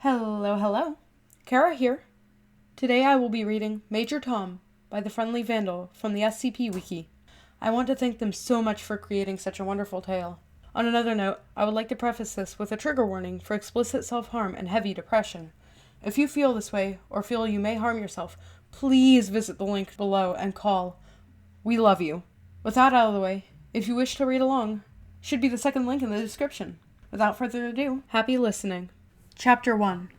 Hello, hello. Kara here. Today I will be reading Major Tom by The Friendly Vandal from the SCP Wiki. I want to thank them so much for creating such a wonderful tale. On another note, I would like to preface this with a trigger warning for explicit self-harm and heavy depression. If you feel this way, or feel you may harm yourself, please visit the link below and call. We love you. With that out of the way, if you wish to read along, should be the second link in the description. Without further ado, happy listening. Chapter 1.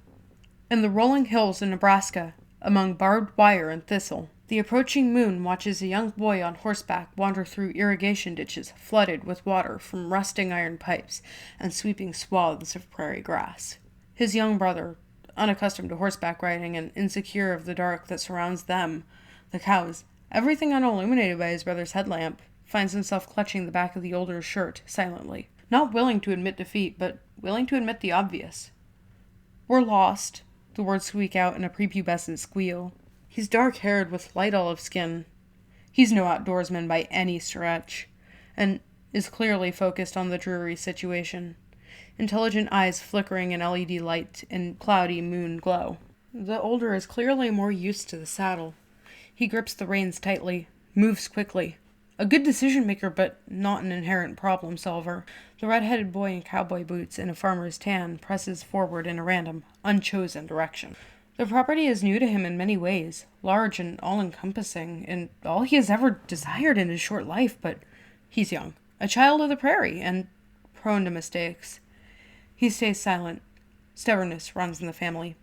In the rolling hills in Nebraska, among barbed wire and thistle, the approaching moon watches a young boy on horseback wander through irrigation ditches flooded with water from rusting iron pipes and sweeping swaths of prairie grass. His young brother, unaccustomed to horseback riding and insecure of the dark that surrounds them, the cows, everything unilluminated by his brother's headlamp, finds himself clutching the back of the older's shirt silently, not willing to admit defeat, but willing to admit the obvious. "We're lost," the words squeak out in a prepubescent squeal. He's dark-haired with light olive skin. He's no outdoorsman by any stretch, and is clearly focused on the dreary situation. Intelligent eyes flickering in LED light and cloudy moon glow. The older is clearly more used to the saddle. He grips the reins tightly, moves quickly. A good decision-maker, but not an inherent problem-solver. The red-headed boy in cowboy boots and a farmer's tan presses forward in a random, unchosen direction. The property is new to him in many ways, large and all-encompassing, and all he has ever desired in his short life, but he's young, a child of the prairie, and prone to mistakes. He stays silent. Stubbornness runs in the family.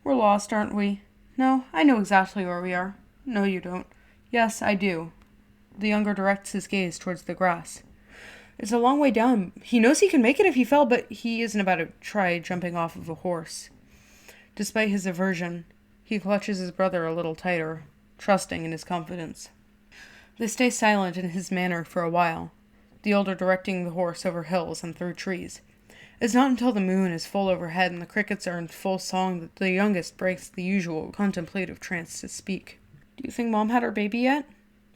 "We're lost, aren't we?" "No, I know exactly where we are." "No, you don't." "Yes, I do." The younger directs his gaze towards the grass. It's a long way down. He knows he can make it if he fell, but he isn't about to try jumping off of a horse. Despite his aversion, he clutches his brother a little tighter, trusting in his confidence. They stay silent in his manner for a while, the older directing the horse over hills and through trees. It's not until the moon is full overhead and the crickets are in full song that the youngest breaks the usual contemplative trance to speak. "Do you think Mom had her baby yet?"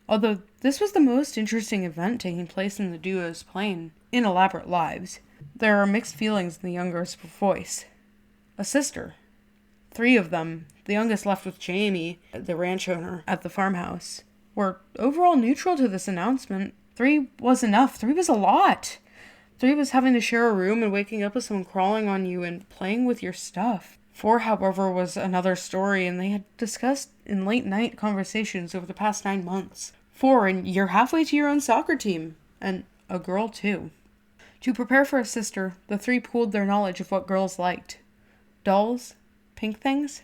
Although this was the most interesting event taking place in the duo's plain, elaborate lives, there are mixed feelings in the younger's voice. A sister. 3 of them, the youngest left with Jamie, the ranch owner, at the farmhouse, were overall neutral to this announcement. 3 was enough. 3 was a lot. 3 was having to share a room and waking up with someone crawling on you and playing with your stuff. 4, however, was another story, and they had discussed in late-night conversations over the past 9 months. 4, and you're halfway to your own soccer team. And a girl, too. To prepare for a sister, the 3 pooled their knowledge of what girls liked. Dolls? Pink things?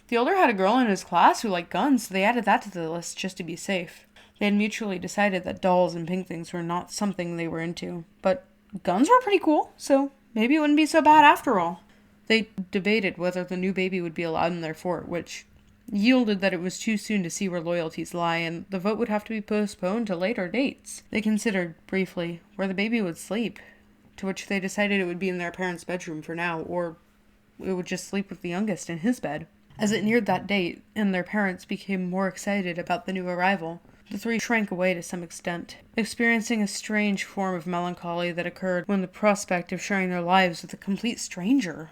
The older had a girl in his class who liked guns, so they added that to the list just to be safe. They had mutually decided that dolls and pink things were not something they were into, but guns were pretty cool, so maybe it wouldn't be so bad after all. They debated whether the new baby would be allowed in their fort, which yielded that it was too soon to see where loyalties lie, and the vote would have to be postponed to later dates. They considered, briefly, where the baby would sleep, to which they decided it would be in their parents' bedroom for now, or it would just sleep with the youngest in his bed. As it neared that date, and their parents became more excited about the new arrival, the 3 shrank away to some extent, experiencing a strange form of melancholy that occurred when the prospect of sharing their lives with a complete stranger.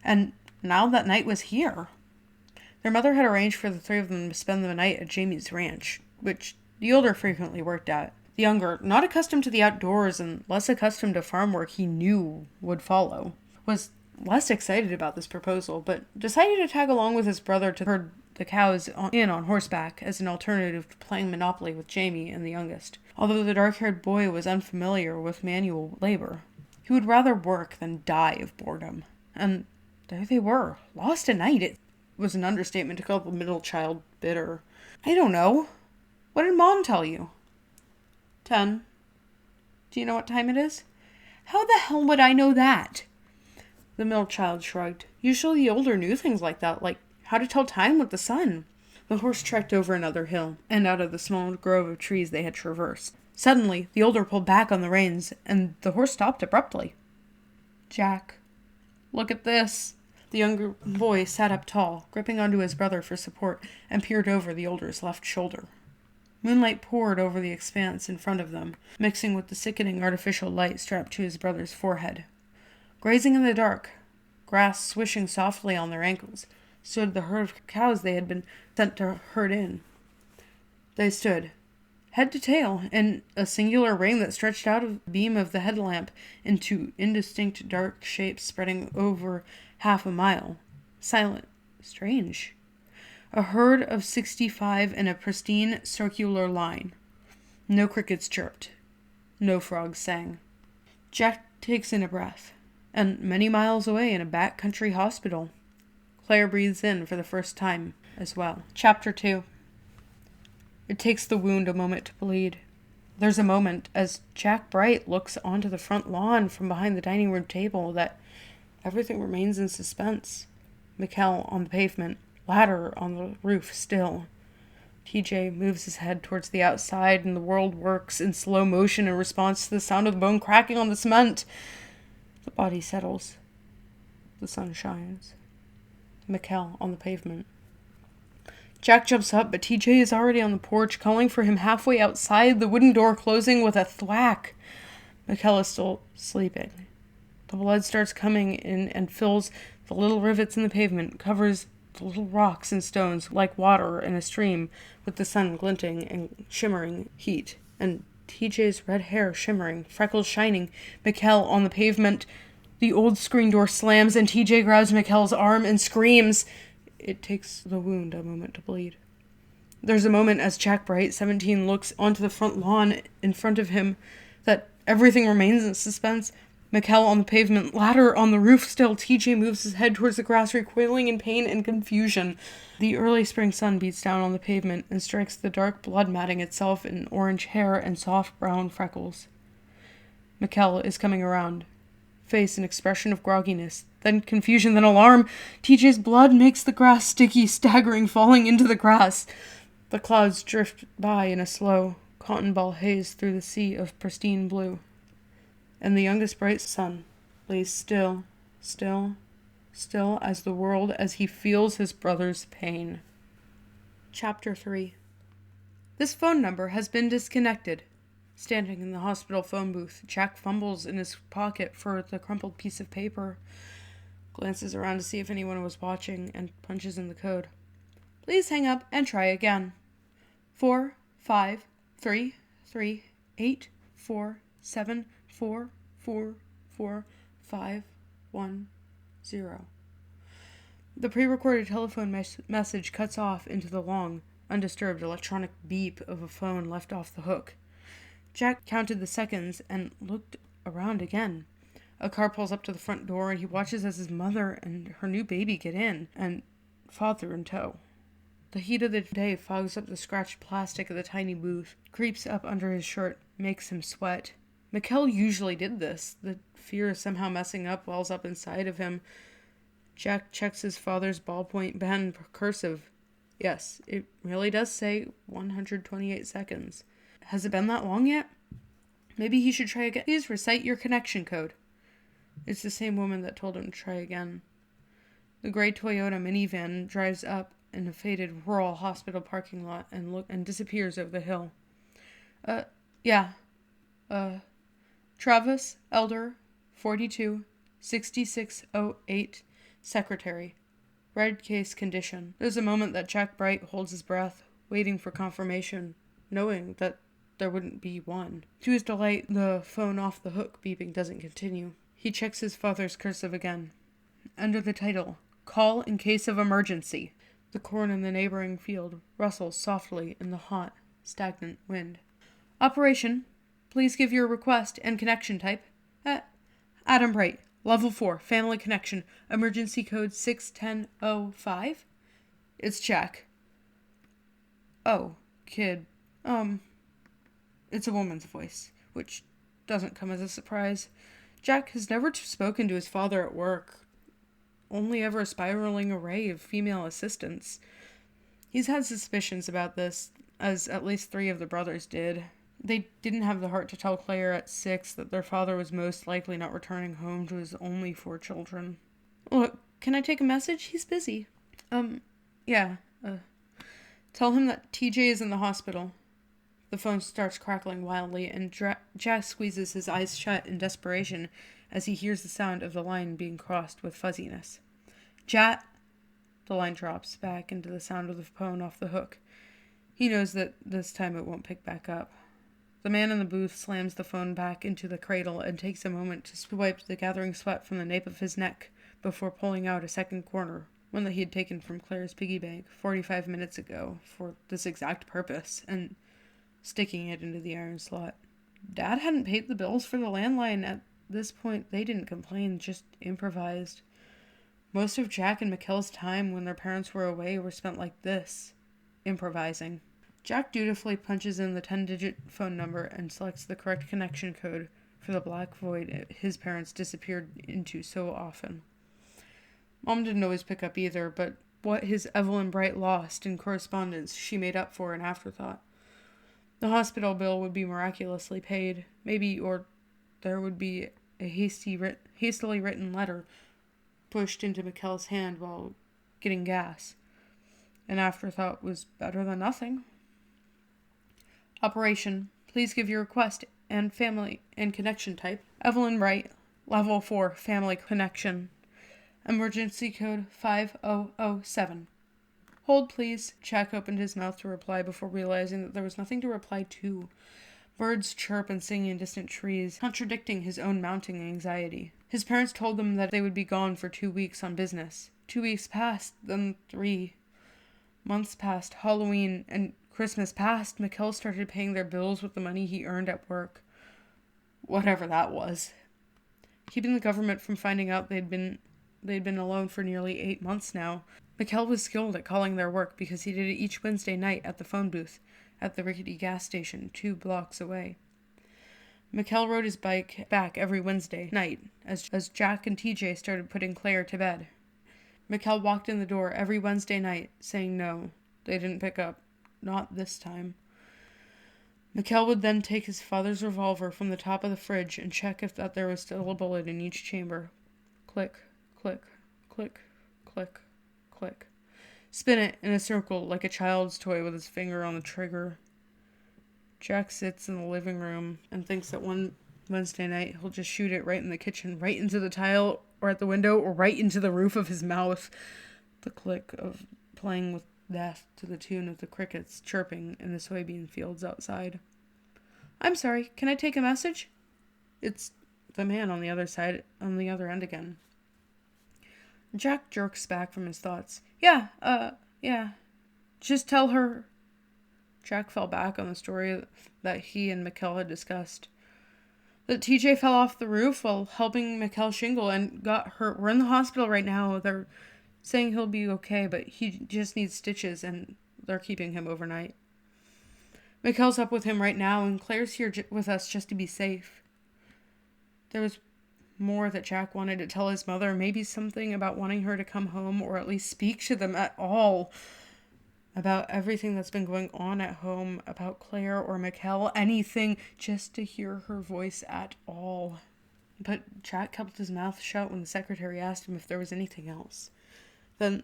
And now that night was here. Their mother had arranged for the 3 of them to spend the night at Jamie's ranch, which the older frequently worked at. The younger, not accustomed to the outdoors and less accustomed to farm work he knew would follow, was less excited about this proposal, but decided to tag along with his brother to herd the cows in on horseback as an alternative to playing Monopoly with Jamie and the youngest. Although the dark-haired boy was unfamiliar with manual labor, he would rather work than die of boredom. And there they were, lost at night. It was an understatement to call the middle child bitter. "I don't know. What did Mom tell you?" 10. "Do you know what time it is?" "How the hell would I know that?" The middle child shrugged. Usually the older knew things like that, like how to tell time with the sun. The horse trekked over another hill, and out of the small grove of trees they had traversed. Suddenly, the older pulled back on the reins, and the horse stopped abruptly. "Jack, look at this." The younger boy sat up tall, gripping onto his brother for support, and peered over the older's left shoulder. Moonlight poured over the expanse in front of them, mixing with the sickening artificial light strapped to his brother's forehead. Grazing in the dark, grass swishing softly on their ankles, stood the herd of cows they had been sent to herd in. They stood, head to tail, in a singular ring that stretched out of the beam of the headlamp into indistinct dark shapes spreading over half a mile. Silent. Strange. A herd of 65 in a pristine circular line. No crickets chirped. No frogs sang. Jack takes in a breath. And many miles away in a backcountry hospital, Claire breathes in for the first time as well. Chapter 2. It takes the wound a moment to bleed. There's a moment, as Jack Bright looks onto the front lawn from behind the dining room table, that everything remains in suspense. Mikkel on the pavement, ladder on the roof still. TJ moves his head towards the outside, and the world works in slow motion in response to the sound of the bone cracking on the cement. The body settles. The sun shines. Mikkel on the pavement. Jack jumps up, but TJ is already on the porch, calling for him halfway outside, the wooden door closing with a thwack. Mikkel is still sleeping. The blood starts coming in and fills the little rivets in the pavement, covers the little rocks and stones like water in a stream, with the sun glinting and shimmering heat, and TJ's red hair shimmering, freckles shining. Mikkel on the pavement. The old screen door slams, and TJ grabs Mikkel's arm and screams. It takes the wound a moment to bleed. There's a moment as Jack Bright, 17, looks onto the front lawn in front of him that everything remains in suspense. Mikkel on the pavement, ladder on the roof still. TJ moves his head towards the grass, recoiling in pain and confusion. The early spring sun beats down on the pavement and strikes the dark blood matting itself in orange hair and soft brown freckles. Mikkel is coming around. Face an expression of grogginess, then confusion, then alarm. TJ's blood makes the grass sticky, staggering, falling into the grass. The clouds drift by in a slow, cotton ball haze through the sea of pristine blue. And the youngest bright sun lays still, still, still as the world as he feels his brother's pain. Chapter 3. This phone number has been disconnected. Standing in the hospital phone booth, Jack fumbles in his pocket for the crumpled piece of paper, glances around to see if anyone was watching, and punches in the code. Please hang up and try again. 4 5 3 3 8 4 7 4 4 4 5 1 0. The pre-recorded telephone message cuts off into the long, undisturbed electronic beep of a phone left off the hook. Jack counted the seconds and looked around again. A car pulls up to the front door, and he watches as his mother and her new baby get in, and father in tow. The heat of the day fogs up the scratched plastic of the tiny booth, creeps up under his shirt, makes him sweat. Mikkel usually did this. The fear of somehow messing up wells up inside of him. Jack checks his father's ballpoint pen cursive. Yes, it really does say 128 seconds. Has it been that long yet? Maybe he should try again. Please recite your connection code. It's the same woman that told him to try again. The gray Toyota minivan drives up in a faded rural hospital parking lot and disappears over the hill. Travis Elder, 42, 6608, secretary. Red case condition. There's a moment that Jack Bright holds his breath, waiting for confirmation, knowing that there wouldn't be one. To his delight, the phone off the hook beeping doesn't continue. He checks his father's cursive again. Under the title, Call in Case of Emergency. The corn in the neighboring field rustles softly in the hot, stagnant wind. Operation. Please give your request and connection type. Adam Bright, Level 4, Family Connection, Emergency Code 61005. It's Jack. Oh, kid. It's a woman's voice, which doesn't come as a surprise. Jack has never spoken to his father at work, only ever a spiraling array of female assistants. He's had suspicions about this, as at least 3 of the brothers did. They didn't have the heart to tell Claire at 6 that their father was most likely not returning home to his only 4 children. Look, can I take a message? He's busy. Yeah. Tell him that TJ is in the hospital. The phone starts crackling wildly, and Jack squeezes his eyes shut in desperation as he hears the sound of the line being crossed with fuzziness. Jack! The line drops back into the sound of the phone off the hook. He knows that this time it won't pick back up. The man in the booth slams the phone back into the cradle and takes a moment to wipe the gathering sweat from the nape of his neck before pulling out a second quarter, one that he had taken from Claire's piggy bank 45 minutes ago for this exact purpose, and sticking it into the iron slot. Dad hadn't paid the bills for the landline. At this point, they didn't complain, just improvised. Most of Jack and Mikkel's time when their parents were away were spent like this, improvising. Jack dutifully punches in the 10-digit phone number and selects the correct connection code for the black void his parents disappeared into so often. Mom didn't always pick up either, but what his Evelyn Bright lost in correspondence she made up for in afterthought. The hospital bill would be miraculously paid, maybe, or there would be a hastily written letter pushed into Mikkel's hand while getting gas. An afterthought was better than nothing. Operation. Please give your request and family and connection type. Evelyn Bright, level 4, family connection. Emergency code 5007. Hold, please. Jack opened his mouth to reply before realizing that there was nothing to reply to. Birds chirp and sing in distant trees, contradicting his own mounting anxiety. His parents told him that they would be gone for 2 weeks on business. 2 weeks passed, then 3. Months passed. Halloween and Christmas passed. Mikkel started paying their bills with the money he earned at work. Whatever that was. Keeping the government from finding out they'd been alone for nearly 8 months now. Mikkel was skilled at calling their work because he did it each Wednesday night at the phone booth at the rickety gas station 2 blocks away. Mikkel rode his bike back every Wednesday night as Jack and TJ started putting Claire to bed. Mikkel walked in the door every Wednesday night, saying no. They didn't pick up. Not this time. Mikkel would then take his father's revolver from the top of the fridge and check if that there was still a bullet in each chamber. Click, click, click, click, click. Spin it in a circle like a child's toy with his finger on the trigger. Jack sits in the living room and thinks that one Wednesday night he'll just shoot it right in the kitchen, right into the tile or at the window or right into the roof of his mouth. The click of playing with death to the tune of the crickets chirping in the soybean fields outside. I'm sorry, can I take a message? It's the man on the other end again. Jack jerks back from his thoughts. Yeah. Just tell her. Jack fell back on the story that he and Mikkel had discussed. That TJ fell off the roof while helping Mikkel shingle and got hurt. We're in the hospital right now. They're saying he'll be okay, but he just needs stitches, and they're keeping him overnight. Mikkel's up with him right now, and Claire's here with us just to be safe. There was more that Jack wanted to tell his mother, maybe something about wanting her to come home, or at least speak to them at all, about everything that's been going on at home, about Claire or Mikkel, anything, just to hear her voice at all. But Jack kept his mouth shut when the secretary asked him if there was anything else. Then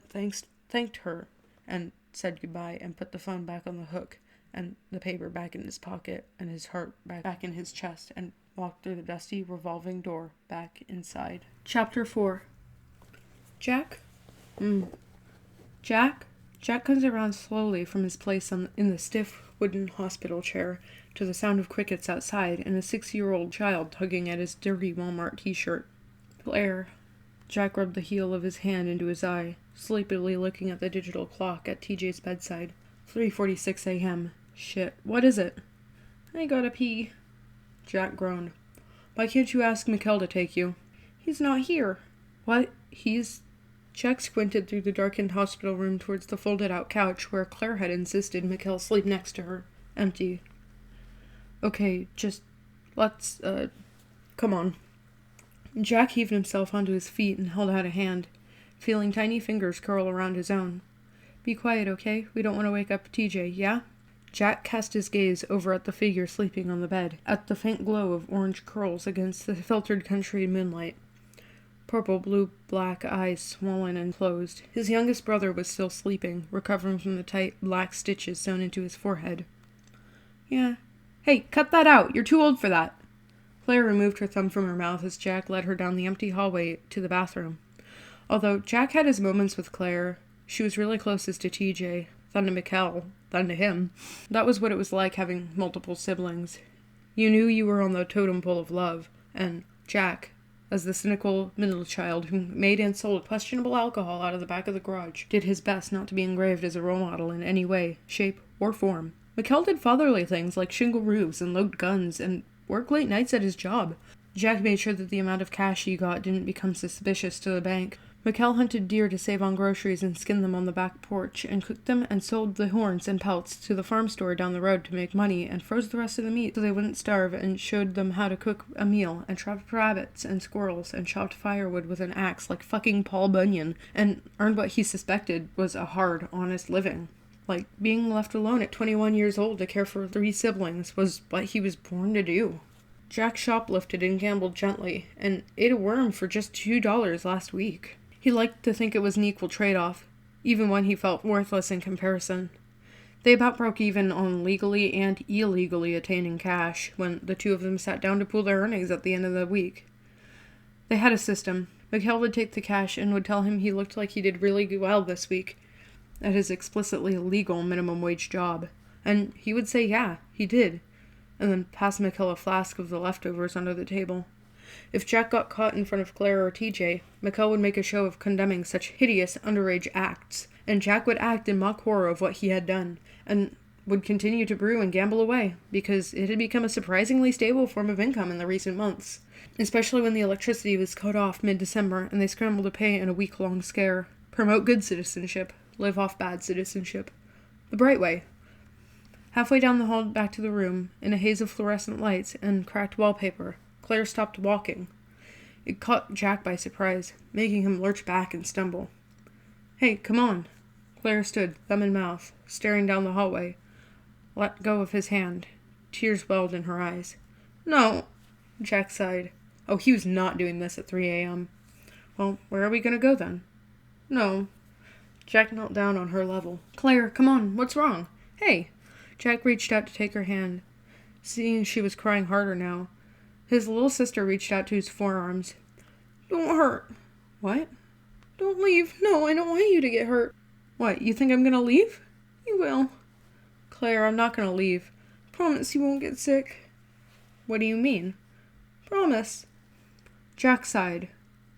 thanked her and said goodbye and put the phone back on the hook and the paper back in his pocket and his heart back in his chest and walked through the dusty revolving door back inside. Chapter 4. Jack? Jack? Jack comes around slowly from his place in the stiff wooden hospital chair to the sound of crickets outside and a 6-year-old child tugging at his dirty Walmart t-shirt. Claire. Jack rubbed the heel of his hand into his eye, sleepily looking at the digital clock at TJ's bedside. 3:46 a.m. Shit, what is it? I gotta pee. Jack groaned. Why can't you ask Mikkel to take you? He's not here. What? Jack squinted through the darkened hospital room towards the folded-out couch where Claire had insisted Mikkel sleep next to her. Empty. Okay, just let's, come on. Jack heaved himself onto his feet and held out a hand, feeling tiny fingers curl around his own. Be quiet, okay? We don't want to wake up TJ, yeah? Jack cast his gaze over at the figure sleeping on the bed, at the faint glow of orange curls against the filtered country moonlight. Purple, blue, black eyes swollen and closed. His youngest brother was still sleeping, recovering from the tight, black stitches sewn into his forehead. Yeah. Hey, cut that out. You're too old for that. Claire removed her thumb from her mouth as Jack led her down the empty hallway to the bathroom. Although Jack had his moments with Claire, she was really closest to TJ, then to Mikkel, then to him. That was what it was like having multiple siblings. You knew you were on the totem pole of love, and Jack, as the cynical middle child who made and sold questionable alcohol out of the back of the garage, did his best not to be engraved as a role model in any way, shape, or form. Mikkel did fatherly things like shingle roofs and load guns and work late nights at his job. Jack made sure that the amount of cash he got didn't become suspicious to the bank. Mikkel hunted deer to save on groceries and skinned them on the back porch, and cooked them and sold the horns and pelts to the farm store down the road to make money, and froze the rest of the meat so they wouldn't starve, and showed them how to cook a meal, and trapped rabbits and squirrels, and chopped firewood with an axe like fucking Paul Bunyan, and earned what he suspected was a hard, honest living. Like, being left alone at 21 years old to care for 3 siblings was what he was born to do. Jack shoplifted and gambled gently, and ate a worm for just $2 last week. He liked to think it was an equal trade-off, even when he felt worthless in comparison. They about broke even on legally and illegally attaining cash when the two of them sat down to pool their earnings at the end of the week. They had a system. Mikkel would take the cash and would tell him he looked like he did really well this week at his explicitly illegal minimum wage job, and he would say yeah, he did, and then pass Mikkel a flask of the leftovers under the table. If Jack got caught in front of Claire or TJ, Mikkel would make a show of condemning such hideous underage acts, and Jack would act in mock horror of what he had done, and would continue to brew and gamble away, because it had become a surprisingly stable form of income in the recent months, especially when the electricity was cut off mid-December and they scrambled to pay in a week-long scare. Promote good citizenship, live off bad citizenship. The bright way. Halfway down the hall back to the room, in a haze of fluorescent lights and cracked wallpaper, Claire stopped walking. It caught Jack by surprise, making him lurch back and stumble. Hey, come on. Claire stood, thumb in mouth, staring down the hallway. Let go of his hand. Tears welled in her eyes. No, Jack sighed. Oh, he was not doing this at 3 a.m. Well, where are we going to go then? No. Jack knelt down on her level. Claire, come on, what's wrong? Hey. Jack reached out to take her hand. Seeing she was crying harder now, his little sister reached out to his forearms. Don't hurt. What? Don't leave. No, I don't want you to get hurt. What, you think I'm gonna leave? You will. Claire, I'm not gonna leave. Promise you won't get sick. What do you mean? Promise. Jack sighed.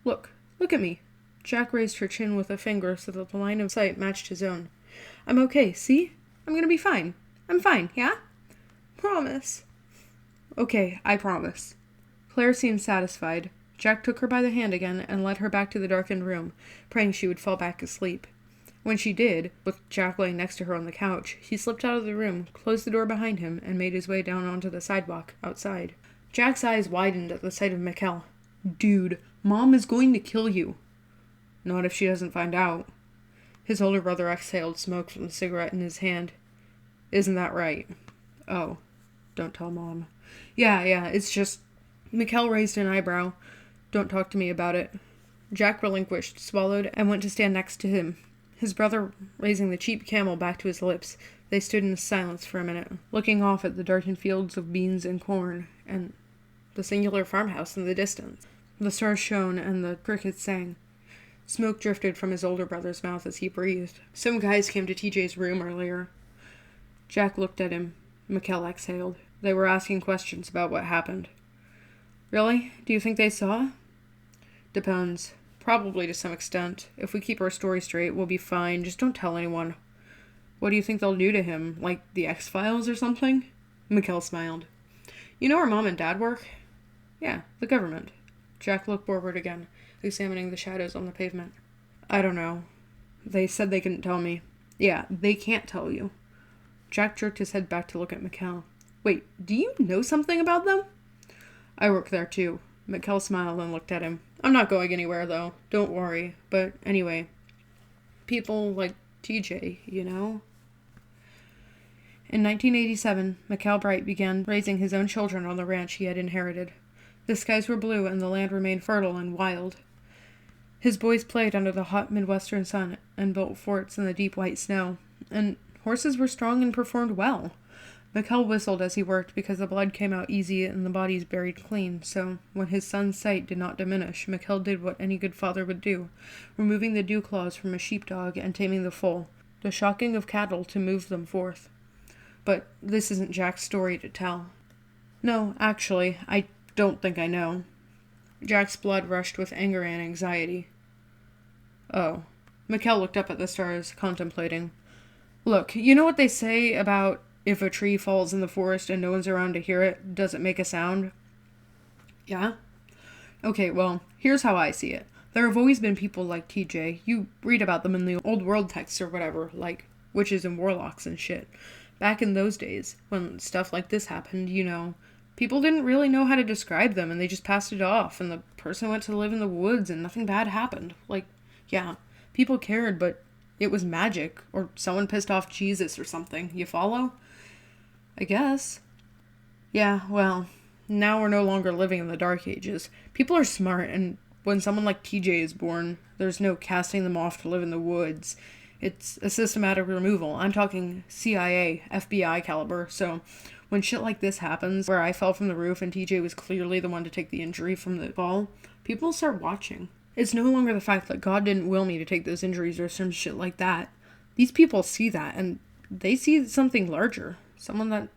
Look at me. Jack raised her chin with a finger so that the line of sight matched his own. I'm okay, see? I'm gonna be fine. I'm fine, yeah? Promise. Okay, I promise. Claire seemed satisfied. Jack took her by the hand again and led her back to the darkened room, praying she would fall back asleep. When she did, with Jack laying next to her on the couch, he slipped out of the room, closed the door behind him, and made his way down onto the sidewalk outside. Jack's eyes widened at the sight of Mikkel. Dude, Mom is going to kill you. Not if she doesn't find out. His older brother exhaled smoke from the cigarette in his hand. Isn't that right? Oh, don't tell Mom. Yeah, it's just... Mikkel raised an eyebrow. Don't talk to me about it. Jack relinquished, swallowed, and went to stand next to him. His brother raising the cheap camel back to his lips, they stood in silence for a minute, looking off at the darkened fields of beans and corn, and the singular farmhouse in the distance. The stars shone, and the crickets sang. Smoke drifted from his older brother's mouth as he breathed. Some guys came to TJ's room earlier. Jack looked at him. Mikkel exhaled. They were asking questions about what happened. Really? Do you think they saw? Depends. Probably to some extent. If we keep our story straight, we'll be fine. Just don't tell anyone. What do you think they'll do to him? Like the X-Files or something? Mikkel smiled. You know where Mom and Dad work? Yeah, the government. Jack looked forward again, examining the shadows on the pavement. I don't know. They said they couldn't tell me. Yeah, they can't tell you. Jack jerked his head back to look at Mikkel. Wait, do you know something about them? I work there too. Mikkel smiled and looked at him. I'm not going anywhere though. Don't worry. But anyway, people like TJ, you know? In 1987, Mikkel Bright began raising his own children on the ranch he had inherited. The skies were blue and the land remained fertile and wild. His boys played under the hot Midwestern sun and built forts in the deep white snow, and horses were strong and performed well. Mikkel whistled as he worked because the blood came out easy and the bodies buried clean, so when his son's sight did not diminish, Mikkel did what any good father would do, removing the dew claws from a sheepdog and taming the foal, the shocking of cattle to move them forth. But this isn't Jack's story to tell. No, actually, I don't think I know. Jack's blood rushed with anger and anxiety. Oh. Mikkel looked up at the stars, contemplating. Look, you know what they say about if a tree falls in the forest and no one's around to hear it, does it make a sound? Yeah? Okay, well, here's how I see it. There have always been people like TJ. You read about them in the old world texts or whatever, like witches and warlocks and shit. Back in those days, when stuff like this happened, people didn't really know how to describe them and they just passed it off and the person went to live in the woods and nothing bad happened. Yeah, people cared, but it was magic, or someone pissed off Jesus or something. You follow? I guess. Yeah, well, now we're no longer living in the Dark Ages. People are smart, and when someone like TJ is born, there's no casting them off to live in the woods. It's a systematic removal. I'm talking CIA, FBI caliber, so when shit like this happens, where I fell from the roof and TJ was clearly the one to take the injury from the fall, people start watching. It's no longer the fact that God didn't will me to take those injuries or some shit like that. These people see that, and they see something larger. Someone that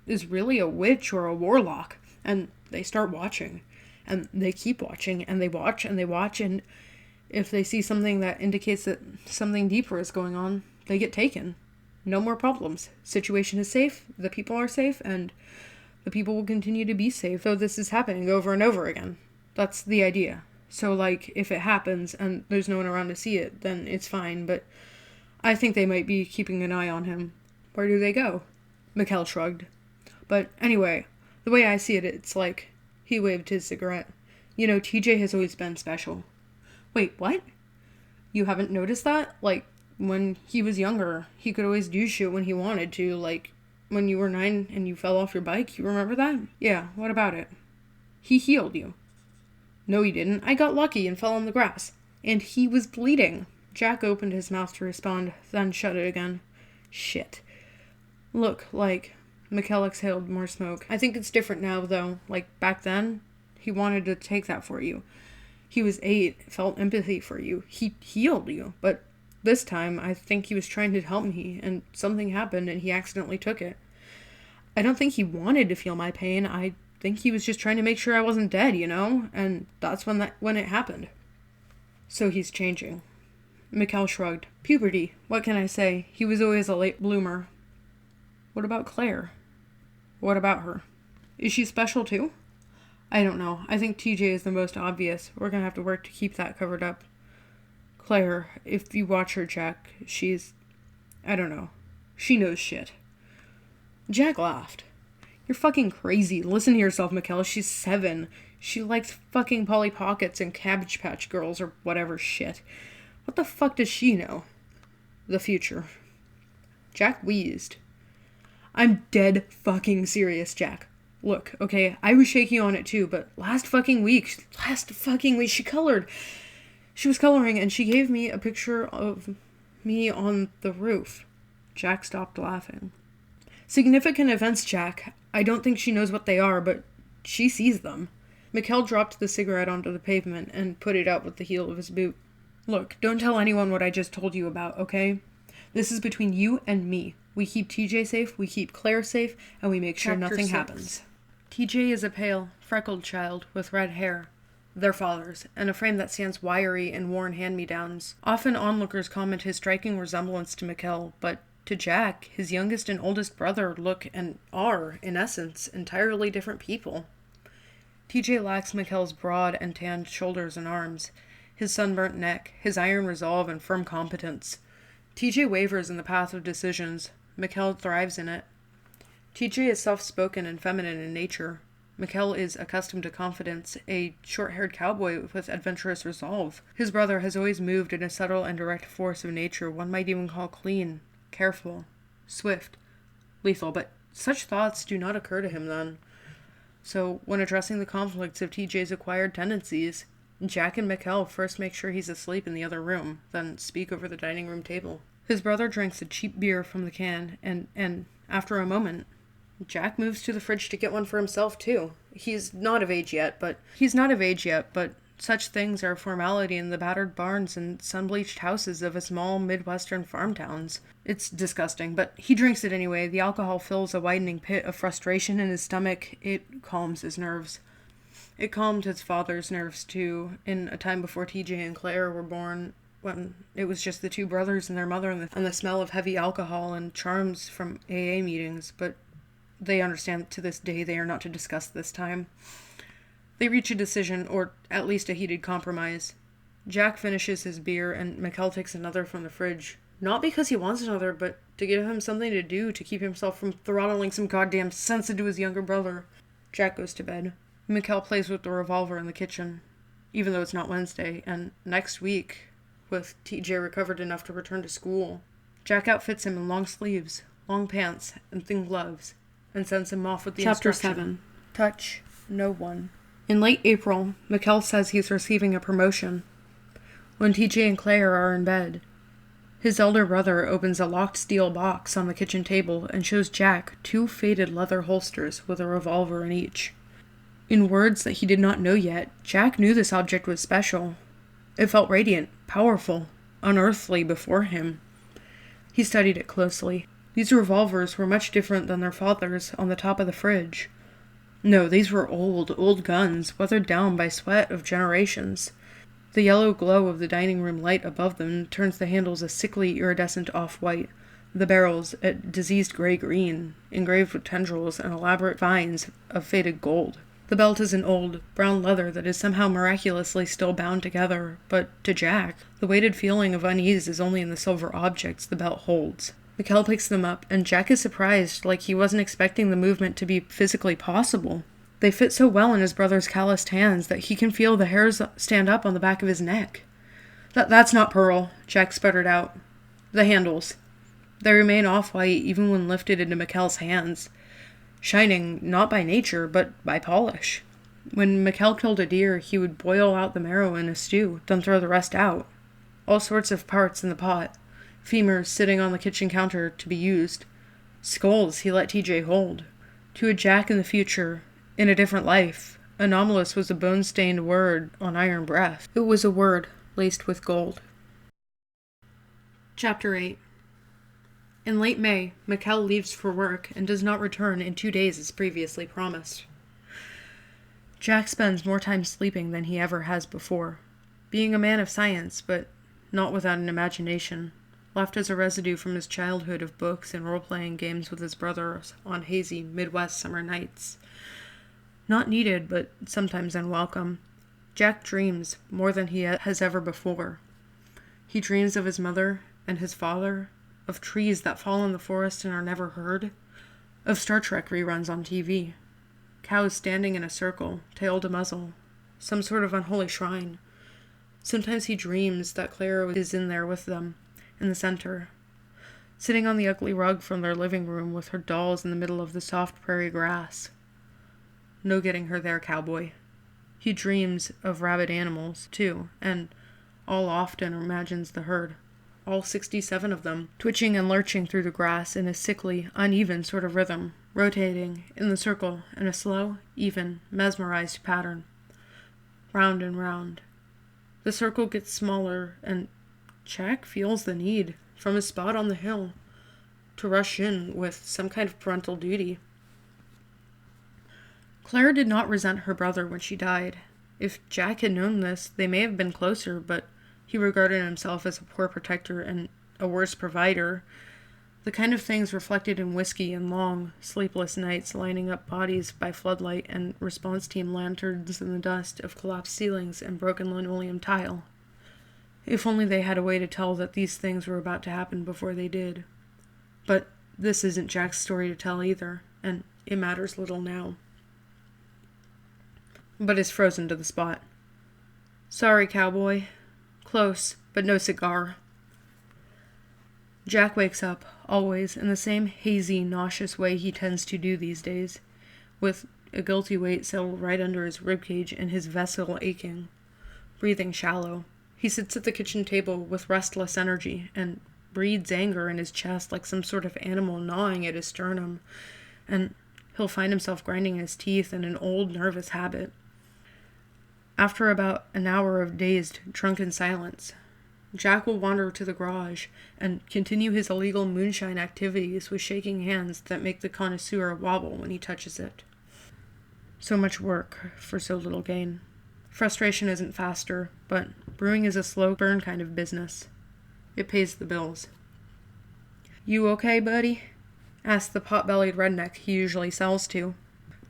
is really a witch or a warlock. And they start watching. And they keep watching, and they watch, and they watch, and if they see something that indicates that something deeper is going on, they get taken. No more problems. Situation is safe, the people are safe, and the people will continue to be safe, though this is happening over and over again. That's the idea. So, if it happens and there's no one around to see it, then it's fine, but I think they might be keeping an eye on him. Where do they go? Mikkel shrugged. But anyway, the way I see it, it's like he waved his cigarette. TJ has always been special. Wait, what? You haven't noticed that? When he was younger, he could always do shit when he wanted to, when you were 9 and you fell off your bike, you remember that? Yeah, what about it? He healed you. No, he didn't. I got lucky and fell on the grass. And he was bleeding. Jack opened his mouth to respond, then shut it again. Shit. Look, Mikkel exhaled more smoke. I think it's different now, though. Back then, he wanted to take that for you. He was 8, felt empathy for you. He healed you. But this time, I think he was trying to help me, and something happened, and he accidentally took it. I don't think he wanted to feel my pain. I think he was just trying to make sure I wasn't dead, And that's when it happened. So he's changing. Mikkel shrugged. Puberty. What can I say? He was always a late bloomer. What about Claire? What about her? Is she special too? I don't know. I think TJ is the most obvious. We're gonna have to work to keep that covered up. Claire, if you watch her, Jack, I don't know. She knows shit. Jack laughed. You're fucking crazy. Listen to yourself, Mikkel. She's 7. She likes fucking Polly Pockets and Cabbage Patch Girls or whatever shit. What the fuck does she know? The future. Jack wheezed. I'm dead fucking serious, Jack. Look, okay, I was shaking on it too, but last fucking week, she colored. She was coloring and she gave me a picture of me on the roof. Jack stopped laughing. Significant events, Jack. I don't think she knows what they are, but she sees them. Mikkel dropped the cigarette onto the pavement and put it out with the heel of his boot. Look, don't tell anyone what I just told you about, okay? This is between you and me. We keep TJ safe, we keep Claire safe, and we make sure Chapter nothing 6. happens. TJ is a pale, freckled child with red hair. Their father's, and a frame that stands wiry and worn hand-me-downs. Often onlookers comment his striking resemblance to Mikkel, but to Jack, his youngest and oldest brother look and are, in essence, entirely different people. TJ lacks Mikkel's broad and tanned shoulders and arms, his sunburnt neck, his iron resolve and firm competence. TJ wavers in the path of decisions. Mikkel thrives in it. TJ is soft-spoken and feminine in nature. Mikkel is accustomed to confidence, a short-haired cowboy with adventurous resolve. His brother has always moved in a subtle and direct force of nature one might even call clean, careful, swift, lethal, but such thoughts do not occur to him then. So, when addressing the conflicts of TJ's acquired tendencies, Jack and Mikkel first make sure he's asleep in the other room, then speak over the dining room table. His brother drinks a cheap beer from the can, and after a moment, Jack moves to the fridge to get one for himself, too. He's not of age yet, but such things are a formality in the battered barns and sun-bleached houses of a small Midwestern farm towns. It's disgusting, but he drinks it anyway. The alcohol fills a widening pit of frustration in his stomach. It calms his nerves. It calmed his father's nerves, too, in a time before TJ and Claire were born, when it was just the two brothers and their mother and the smell of heavy alcohol and charms from AA meetings, but they understand to this day they are not to discuss this time. They reach a decision, or at least a heated compromise. Jack finishes his beer, and Mikkel takes another from the fridge. Not because he wants another, but to give him something to do to keep himself from throttling some goddamn sense into his younger brother. Jack goes to bed. Mikkel plays with the revolver in the kitchen, even though it's not Wednesday, and next week, with TJ recovered enough to return to school, Jack outfits him in long sleeves, long pants, and thin gloves, and sends him off with the Chapter instruction. 7. Touch no one. In late April, Mikkel says he's receiving a promotion. When TJ and Claire are in bed, his elder brother opens a locked steel box on the kitchen table and shows Jack 2 faded leather holsters with a revolver in each. In words that he did not know yet, Jack knew this object was special. It felt radiant, powerful, unearthly before him. He studied it closely. These revolvers were much different than their father's on the top of the fridge. No, these were old guns, weathered down by sweat of generations. The yellow glow of the dining room light above them turns the handles a sickly iridescent off-white, the barrels a diseased gray-green, engraved with tendrils and elaborate vines of faded gold. The belt is an old, brown leather that is somehow miraculously still bound together, but to Jack, the weighted feeling of unease is only in the silver objects the belt holds. Mikkel picks them up, and Jack is surprised, like he wasn't expecting the movement to be physically possible. They fit so well in his brother's calloused hands that he can feel the hairs stand up on the back of his neck. That's not pearl, Jack sputtered out. The handles. They remain off-white even when lifted into Mikkel's hands, shining not by nature, but by polish. When Mikkel killed a deer, he would boil out the marrow in a stew, then throw the rest out. All sorts of parts in the pot. Femurs sitting on the kitchen counter to be used. Skulls he let TJ hold. To a Jack in the future, in a different life, anomalous was a bone-stained word on iron breath. It was a word laced with gold. Chapter 8. In late May, Mikkel leaves for work and does not return in 2 days as previously promised. Jack spends more time sleeping than he ever has before, being a man of science, but not without an imagination, left as a residue from his childhood of books and role-playing games with his brothers on hazy Midwest summer nights. Not needed, but sometimes unwelcome, Jack dreams more than he has ever before. He dreams of his mother and his father, of trees that fall in the forest and are never heard, of Star Trek reruns on TV, cows standing in a circle, tail to muzzle, some sort of unholy shrine. Sometimes he dreams that Claire is in there with them, in the center, sitting on the ugly rug from their living room with her dolls in the middle of the soft prairie grass. No getting her there, cowboy. He dreams of rabid animals, too, and all often imagines the herd, all 67 of them, twitching and lurching through the grass in a sickly, uneven sort of rhythm, rotating in the circle in a slow, even, mesmerized pattern. Round and round. The circle gets smaller, and Jack feels the need, from his spot on the hill, to rush in with some kind of parental duty. Claire did not resent her brother when she died. If Jack had known this, they may have been closer, but he regarded himself as a poor protector and a worse provider. The kind of things reflected in whiskey and long, sleepless nights lining up bodies by floodlight and response team lanterns in the dust of collapsed ceilings and broken linoleum tile. If only they had a way to tell that these things were about to happen before they did. But this isn't Jack's story to tell either, and it matters little now. But is frozen to the spot. Sorry, cowboy. Close, but no cigar. Jack wakes up, always, in the same hazy, nauseous way he tends to do these days, with a guilty weight settled right under his ribcage and his vessel aching. Breathing shallow, he sits at the kitchen table with restless energy, and breeds anger in his chest like some sort of animal gnawing at his sternum, and he'll find himself grinding his teeth in an old nervous habit. After about an hour of dazed, drunken silence, Jack will wander to the garage and continue his illegal moonshine activities with shaking hands that make the connoisseur wobble when he touches it. So much work for so little gain. Frustration isn't faster, but brewing is a slow burn kind of business. It pays the bills. "You okay, buddy?" asks the pot-bellied redneck he usually sells to.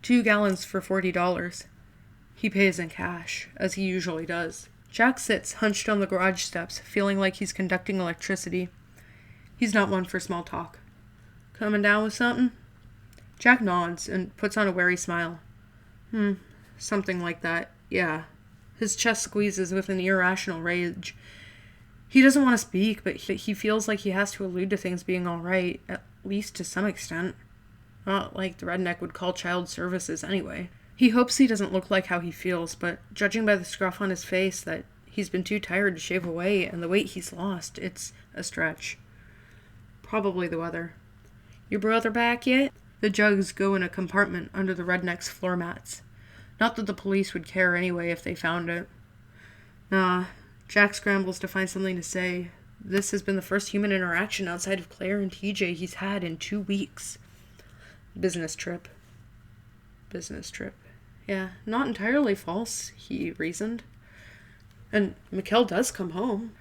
2 gallons for $40. He pays in cash, as he usually does. Jack sits hunched on the garage steps, feeling like he's conducting electricity. He's not one for small talk. "Coming down with something?" Jack nods and puts on a wary smile. Something like that, yeah." His chest squeezes with an irrational rage. He doesn't want to speak, but he feels like he has to allude to things being all right, at least to some extent. Not like the redneck would call child services anyway. He hopes he doesn't look like how he feels, but judging by the scruff on his face that he's been too tired to shave away and the weight he's lost, it's a stretch. Probably the weather. "Your brother back yet?" The jugs go in a compartment under the redneck's floor mats. Not that the police would care anyway if they found it. Nah, Jack scrambles to find something to say. This has been the first human interaction outside of Claire and TJ he's had in 2 weeks. Business trip. Yeah, not entirely false, he reasoned. And Mikkel does come home.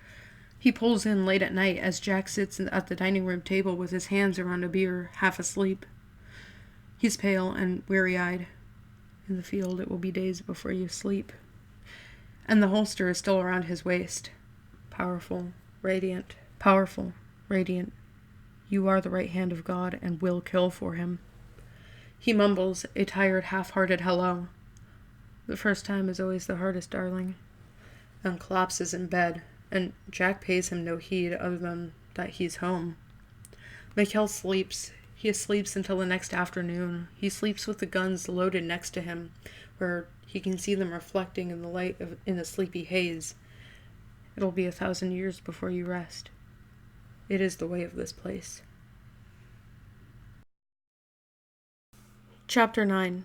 He pulls in late at night as Jack sits at the dining room table with his hands around a beer, half asleep. He's pale and weary-eyed. In the field, it will be days before you sleep. And the holster is still around his waist. Powerful, radiant. You are the right hand of God and will kill for him. He mumbles a tired, half-hearted hello. "The first time is always the hardest, darling." And collapses in bed, and Jack pays him no heed other than that he's home. Mikkel sleeps. He sleeps until the next afternoon. He sleeps with the guns loaded next to him, where he can see them reflecting in the light in the sleepy haze. It'll be 1,000 years before you rest. It is the way of this place. Chapter 9.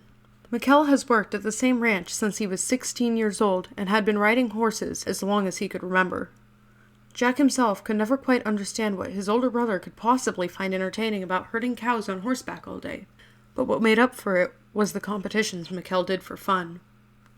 Mikkel has worked at the same ranch since he was 16 years old and had been riding horses as long as he could remember. Jack himself could never quite understand what his older brother could possibly find entertaining about herding cows on horseback all day. But what made up for it was the competitions Mikkel did for fun.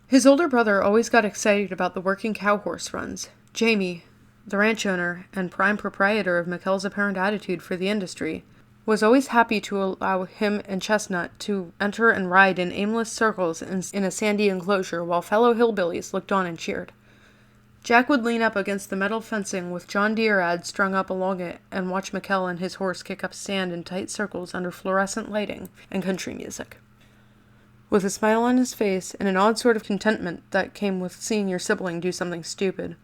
His older brother always got excited about the working cow horse runs. Jamie, the ranch owner and prime proprietor of Mikkel's apparent attitude for the industry, was always happy to allow him and Chestnut to enter and ride in aimless circles in a sandy enclosure while fellow hillbillies looked on and cheered. Jack would lean up against the metal fencing with John Deere ads strung up along it and watch Mikkel and his horse kick up sand in tight circles under fluorescent lighting and country music. With a smile on his face and an odd sort of contentment that came with seeing your sibling do something stupid.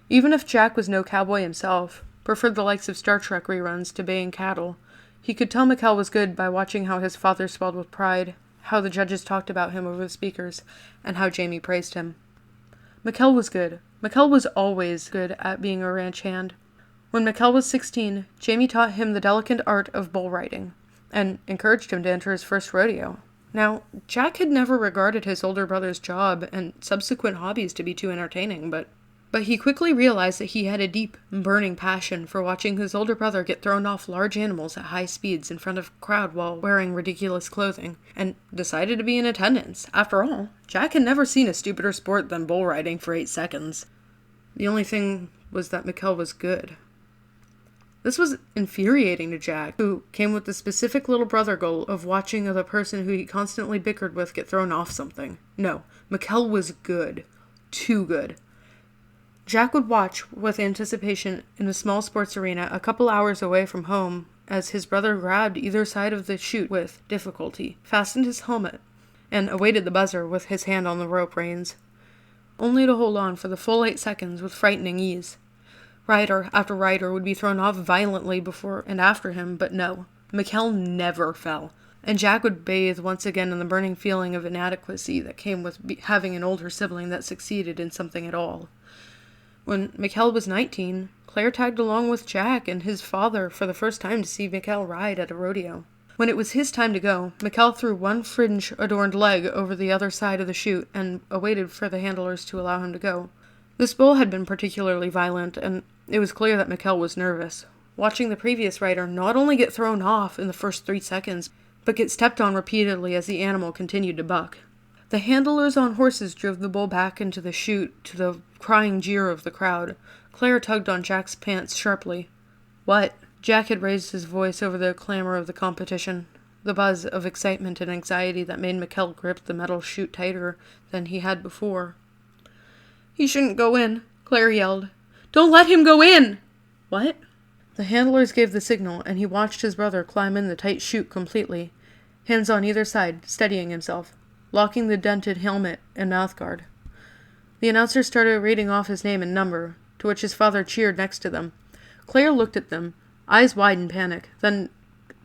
Even if Jack was no cowboy himself, preferred the likes of Star Trek reruns to baying cattle, he could tell Mikkel was good by watching how his father swelled with pride, how the judges talked about him over the speakers, and how Jamie praised him. Mikkel was good. Mikkel was always good at being a ranch hand. When Mikkel was 16, Jamie taught him the delicate art of bull riding, and encouraged him to enter his first rodeo. Now, Jack had never regarded his older brother's job and subsequent hobbies to be too entertaining, but he quickly realized that he had a deep, burning passion for watching his older brother get thrown off large animals at high speeds in front of a crowd while wearing ridiculous clothing, and decided to be in attendance. After all, Jack had never seen a stupider sport than bull riding for 8 seconds. The only thing was that Mikkel was good. This was infuriating to Jack, who came with the specific little brother goal of watching the person who he constantly bickered with get thrown off something. No, Mikkel was good. Too good. Jack would watch with anticipation in a small sports arena a couple hours away from home as his brother grabbed either side of the chute with difficulty, fastened his helmet, and awaited the buzzer with his hand on the rope reins, only to hold on for the full 8 seconds with frightening ease. Rider after rider would be thrown off violently before and after him, but no, Mikkel never fell, and Jack would bathe once again in the burning feeling of inadequacy that came with having an older sibling that succeeded in something at all. When Mikkel was 19, Claire tagged along with Jack and his father for the first time to see Mikkel ride at a rodeo. When it was his time to go, Mikkel threw one fringe-adorned leg over the other side of the chute and awaited for the handlers to allow him to go. This bull had been particularly violent, and it was clear that Mikkel was nervous, watching the previous rider not only get thrown off in the first 3 seconds, but get stepped on repeatedly as the animal continued to buck. The handlers on horses drove the bull back into the chute to the crying jeer of the crowd. Claire tugged on Jack's pants sharply. "What?" Jack had raised his voice over the clamor of the competition, the buzz of excitement and anxiety that made Mikkel grip the metal chute tighter than he had before. "He shouldn't go in," Claire yelled. "Don't let him go in!" "What?" The handlers gave the signal, and he watched his brother climb in the tight chute completely, hands on either side, steadying himself, locking the dented helmet and mouthguard. The announcer started reading off his name and number, to which his father cheered next to them. Claire looked at them, eyes wide in panic, then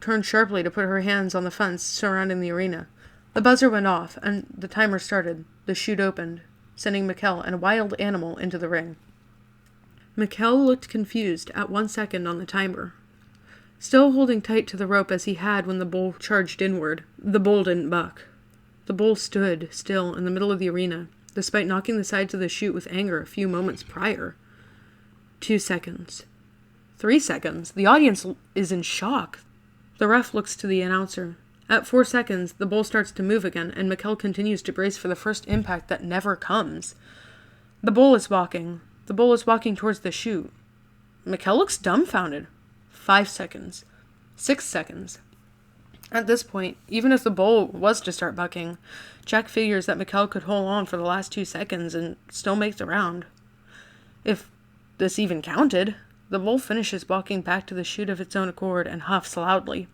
turned sharply to put her hands on the fence surrounding the arena. The buzzer went off, and the timer started. The chute opened, sending Mikkel and a wild animal into the ring. Mikkel looked confused at 1 second on the timer. Still holding tight to the rope as he had when the bull charged inward, the bull didn't buck. The bull stood still in the middle of the arena, despite knocking the sides of the chute with anger a few moments prior. 2 seconds. 3 seconds. The audience is in shock. The ref looks to the announcer. At 4 seconds, the bull starts to move again, and Mikkel continues to brace for the first impact that never comes. The bull is walking. The bull is walking towards the chute. Mikkel looks dumbfounded. 5 seconds. 6 seconds. At this point, even if the bull was to start bucking, Jack figures that Mikkel could hold on for the last 2 seconds and still make the round. If this even counted, the bull finishes walking back to the chute of its own accord and huffs loudly.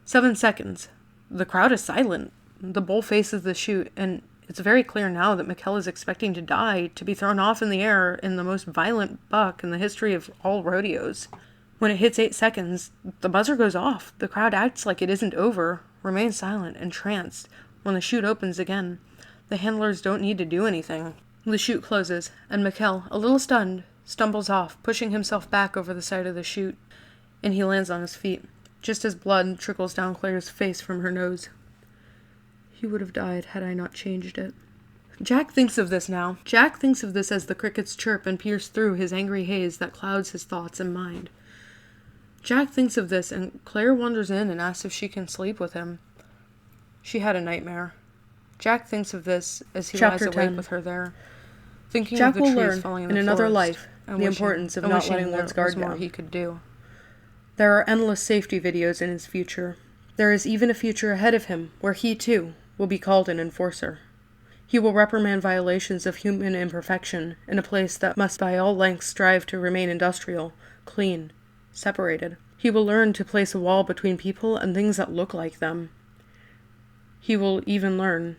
7 seconds. The crowd is silent. The bull faces the chute, and it's very clear now that Mikkel is expecting to die, to be thrown off in the air in the most violent buck in the history of all rodeos. When it hits 8 seconds, the buzzer goes off. The crowd acts like it isn't over, remains silent, entranced. When the chute opens again, the handlers don't need to do anything. The chute closes, and Mikkel, a little stunned, stumbles off, pushing himself back over the side of the chute, and he lands on his feet, just as blood trickles down Claire's face from her nose. "He would have died had I not changed it." Jack thinks of this now. Jack thinks of this as the crickets chirp and pierce through his angry haze that clouds his thoughts and mind. Jack thinks of this, and Claire wanders in and asks if she can sleep with him. She had a nightmare. Jack thinks of this as he lies awake with her there, thinking Jack of the will trees learn falling in in the another forest, life and the importance of not letting one's guard more down. he could do. There are endless safety videos in his future. There is even a future ahead of him where he, too, will be called an enforcer. He will reprimand violations of human imperfection in a place that must by all lengths strive to remain industrial, clean, separated. He will learn to place a wall between people and things that look like them. He will even learn,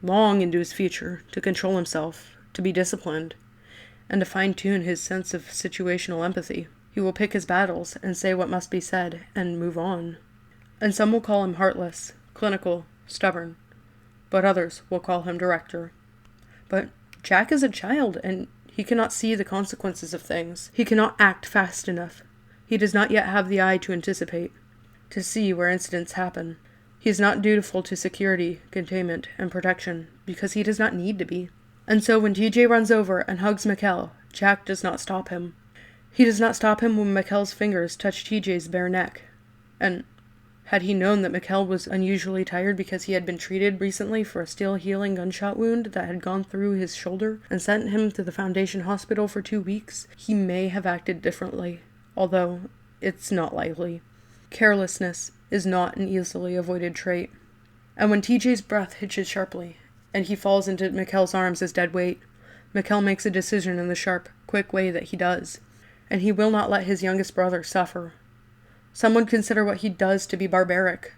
long into his future, to control himself, to be disciplined, and to fine-tune his sense of situational empathy. He will pick his battles and say what must be said and move on. And some will call him heartless, clinical, stubborn, but others will call him director. But Jack is a child, and he cannot see the consequences of things. He cannot act fast enough. He does not yet have the eye to anticipate, to see where incidents happen. He is not dutiful to security, containment, and protection, because he does not need to be. And so when TJ runs over and hugs Mikkel, Jack does not stop him. He does not stop him when Mikkel's fingers touch TJ's bare neck. And had he known that Mikkel was unusually tired because he had been treated recently for a still-healing gunshot wound that had gone through his shoulder and sent him to the Foundation Hospital for 2 weeks, he may have acted differently, although it's not likely. Carelessness is not an easily avoided trait. And when TJ's breath hitches sharply, and he falls into Mikkel's arms as dead weight, Mikkel makes a decision in the sharp, quick way that he does, and he will not let his youngest brother suffer. Some would consider what he does to be barbaric,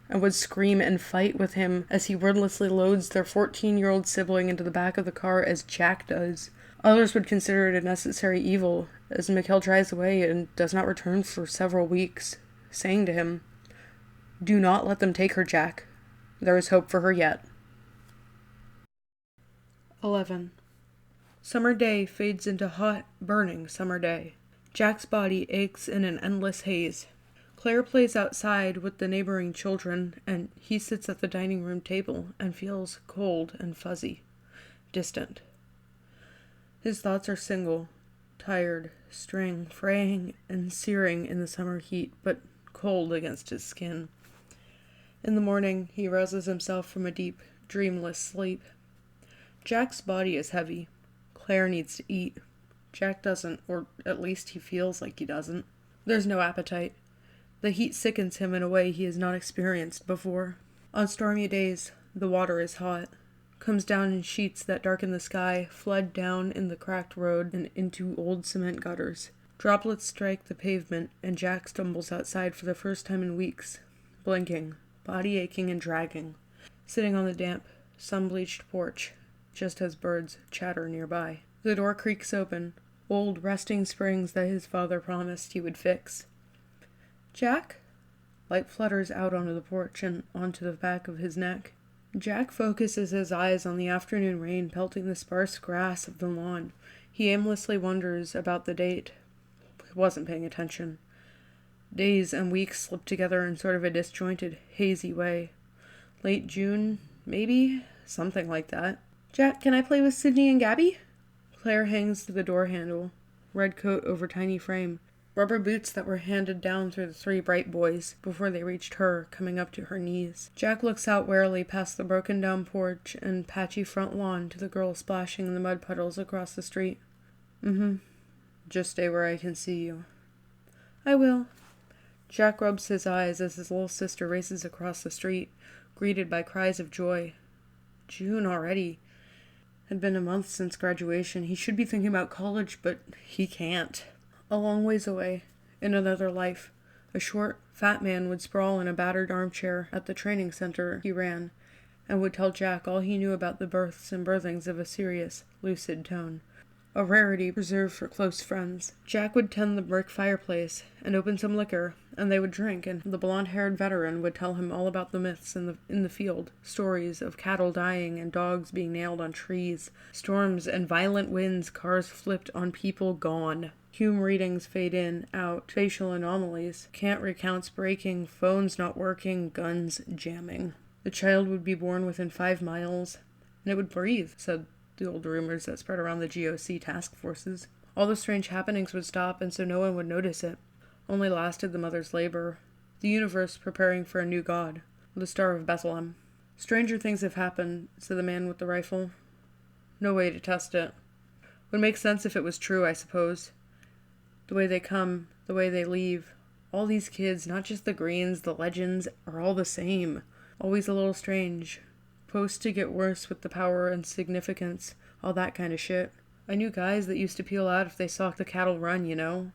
and would scream and fight with him as he wordlessly loads their 14-year-old sibling into the back of the car as Jack does. Others would consider it a necessary evil, as Mikkel drives away and does not return for several weeks, saying to him, "Do not let them take her, Jack. There is hope for her yet." 11. Summer day fades into hot, burning summer day. Jack's body aches in an endless haze. Claire plays outside with the neighboring children, and he sits at the dining room table and feels cold and fuzzy, distant. His thoughts are single, tired, string, fraying and searing in the summer heat, but cold against his skin. In the morning, he rouses himself from a deep, dreamless sleep. Jack's body is heavy. Claire needs to eat. Jack doesn't, or at least he feels like he doesn't. There's no appetite. The heat sickens him in a way he has not experienced before. On stormy days, the water is hot, comes down in sheets that darken the sky, flood down in the cracked road and into old cement gutters. Droplets strike the pavement, and Jack stumbles outside for the first time in weeks, blinking, body aching and dragging, sitting on the damp, sun-bleached porch, just as birds chatter nearby. The door creaks open, old resting springs that his father promised he would fix. Jack? Light flutters out onto the porch and onto the back of his neck. Jack focuses his eyes on the afternoon rain pelting the sparse grass of the lawn. He aimlessly wonders about the date. He wasn't paying attention. Days and weeks slip together in sort of a disjointed, hazy way. Late June, maybe? Something like that. Jack, can I play with Sydney and Gabby? Claire hangs to the door handle, red coat over tiny frame, rubber boots that were handed down through the three bright boys before they reached her, coming up to her knees. Jack looks out warily past the broken down porch and patchy front lawn to the girl splashing in the mud puddles across the street. Just stay where I can see you. I will. Jack rubs his eyes as his little sister races across the street, greeted by cries of joy. June already. Had been a month since graduation. He should be thinking about college, but he can't. A long ways away, in another life, a short, fat man would sprawl in a battered armchair at the training center he ran, and would tell Jack all he knew about the births and birthings of a serious, lucid tone. A rarity reserved for close friends. Jack would tend the brick fireplace and open some liquor, and they would drink, and the blonde-haired veteran would tell him all about the myths in the field, stories of cattle dying and dogs being nailed on trees, storms and violent winds, cars flipped on people gone. Hume readings fade in, out, facial anomalies, cant recounts breaking, phones not working, guns jamming. The child would be born within 5 miles, and it would breathe, said the old rumors that spread around the GOC task forces. All the strange happenings would stop, and so no one would notice it. Only lasted the mother's labor, the universe preparing for a new god, the Star of Bethlehem. Stranger things have happened, said the man with the rifle. No way to test it. Would make sense if it was true, I suppose. The way they come, the way they leave. All these kids, not just the Greens, the legends, are all the same. Always a little strange. Supposed to get worse with the power and significance, all that kind of shit. I knew guys that used to peel out if they saw the cattle run, you know.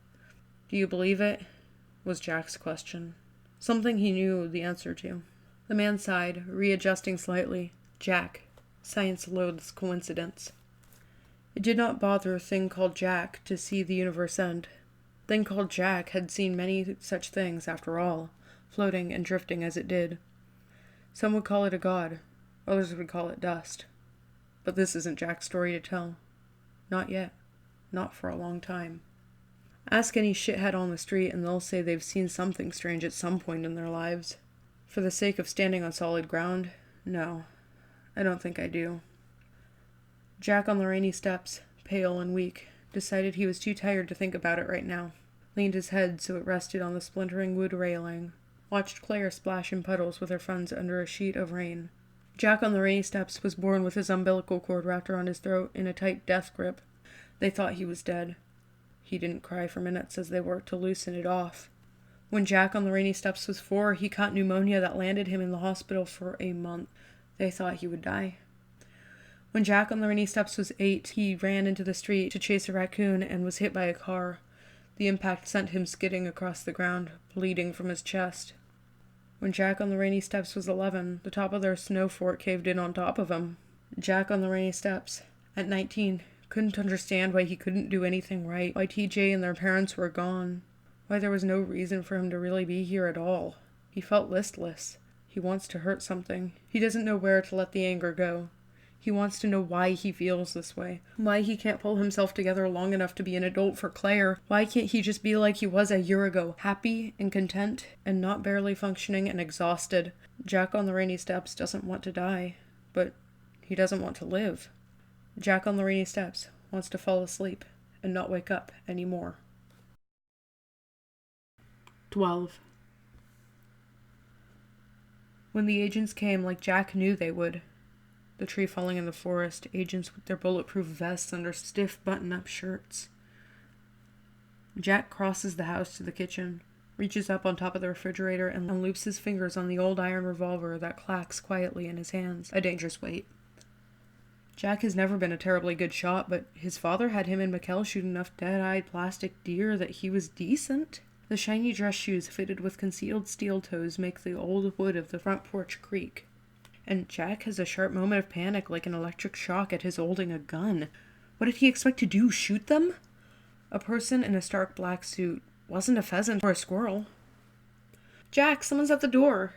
Do you believe it? Was Jack's question. Something he knew the answer to. The man sighed, readjusting slightly. Jack. Science loathes coincidence. It did not bother a thing called Jack to see the universe end. Thing called Jack had seen many such things, after all, floating and drifting as it did. Some would call it a god. Others would call it dust. But this isn't Jack's story to tell. Not yet. Not for a long time. Ask any shithead on the street and they'll say they've seen something strange at some point in their lives. For the sake of standing on solid ground, no. I don't think I do. Jack on the rainy steps, pale and weak, decided he was too tired to think about it right now. Leaned his head so it rested on the splintering wood railing. Watched Claire splash in puddles with her friends under a sheet of rain. Jack on the rainy steps was born with his umbilical cord wrapped around his throat in a tight death grip. They thought he was dead. He didn't cry for minutes as they worked to loosen it off. When Jack on the rainy steps was 4, he caught pneumonia that landed him in the hospital for a month. They thought he would die. When Jack on the rainy steps was 8, he ran into the street to chase a raccoon and was hit by a car. The impact sent him skidding across the ground, bleeding from his chest. When Jack on the rainy steps was 11, the top of their snow fort caved in on top of him. Jack on the rainy steps, at 19, couldn't understand why he couldn't do anything right, why TJ and their parents were gone, why there was no reason for him to really be here at all. He felt listless. He wants to hurt something. He doesn't know where to let the anger go. He wants to know why he feels this way. Why he can't pull himself together long enough to be an adult for Claire. Why can't he just be like he was a year ago, happy and content and not barely functioning and exhausted? Jack on the Rainy Steps doesn't want to die, but he doesn't want to live. Jack on the Rainy Steps wants to fall asleep and not wake up anymore. 12. When the agents came like Jack knew they would, the tree falling in the forest, agents with their bulletproof vests under stiff button-up shirts. Jack crosses the house to the kitchen, reaches up on top of the refrigerator and loops his fingers on the old iron revolver that clacks quietly in his hands, a dangerous weight. Jack has never been a terribly good shot, but his father had him and Mikkel shoot enough dead-eyed plastic deer that he was decent. The shiny dress shoes fitted with concealed steel toes make the old wood of the front porch creak. And Jack has a sharp moment of panic like an electric shock at his holding a gun. What did he expect to do, shoot them? A person in a stark black suit wasn't a pheasant or a squirrel. "Jack, someone's at the door."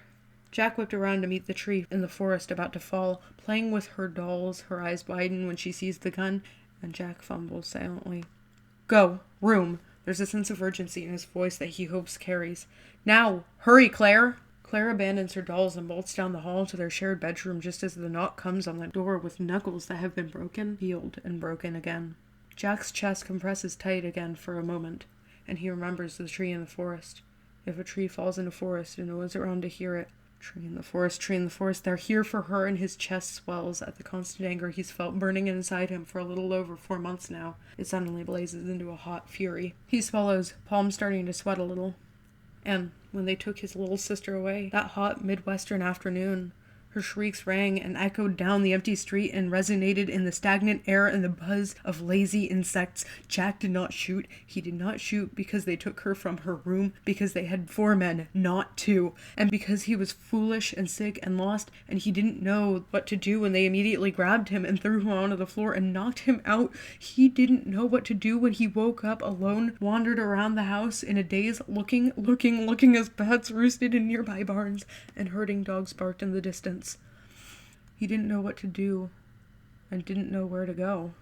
Jack whipped around to meet the tree in the forest about to fall, playing with her dolls. Her eyes widen when she sees the gun, and Jack fumbles silently. "Go, room." There's a sense of urgency in his voice that he hopes carries. "Now! Hurry, Claire!" Claire abandons her dolls and bolts down the hall to their shared bedroom just as the knock comes on the door with knuckles that have been broken, healed, and broken again. Jack's chest compresses tight again for a moment, and he remembers the tree in the forest. If a tree falls in a forest and no one's around to hear it, tree in the forest, they're here for her, and his chest swells at the constant anger he's felt burning inside him for a little over 4 months now. It suddenly blazes into a hot fury. He swallows, palms starting to sweat a little. And when they took his little sister away, that hot Midwestern afternoon, her shrieks rang and echoed down the empty street and resonated in the stagnant air and the buzz of lazy insects. Jack did not shoot. He did not shoot because they took her from her room, because they had 4 men, not 2, and because he was foolish and sick and lost, and he didn't know what to do when they immediately grabbed him and threw him onto the floor and knocked him out. He didn't know what to do when he woke up alone, wandered around the house in a daze, looking as bats roosted in nearby barns and herding dogs barked in the distance. He didn't know what to do and didn't know where to go.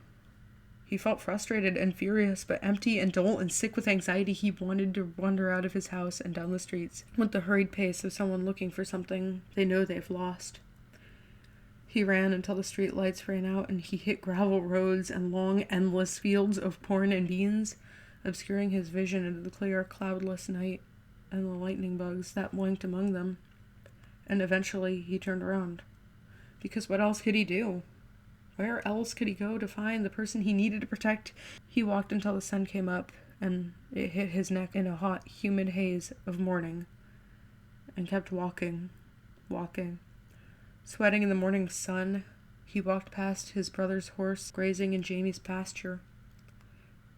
He felt frustrated and furious, but empty and dull and sick with anxiety. He wanted to wander out of his house and down the streets with the hurried pace of someone looking for something they know they've lost. He ran until the street lights ran out and he hit gravel roads and long, endless fields of corn and beans, obscuring his vision into the clear, cloudless night and the lightning bugs that blinked among them. And eventually he turned around. Because what else could he do? Where else could he go to find the person he needed to protect? He walked until the sun came up, and it hit his neck in a hot, humid haze of morning, and kept walking. Sweating in the morning sun, he walked past his brother's horse grazing in Jamie's pasture.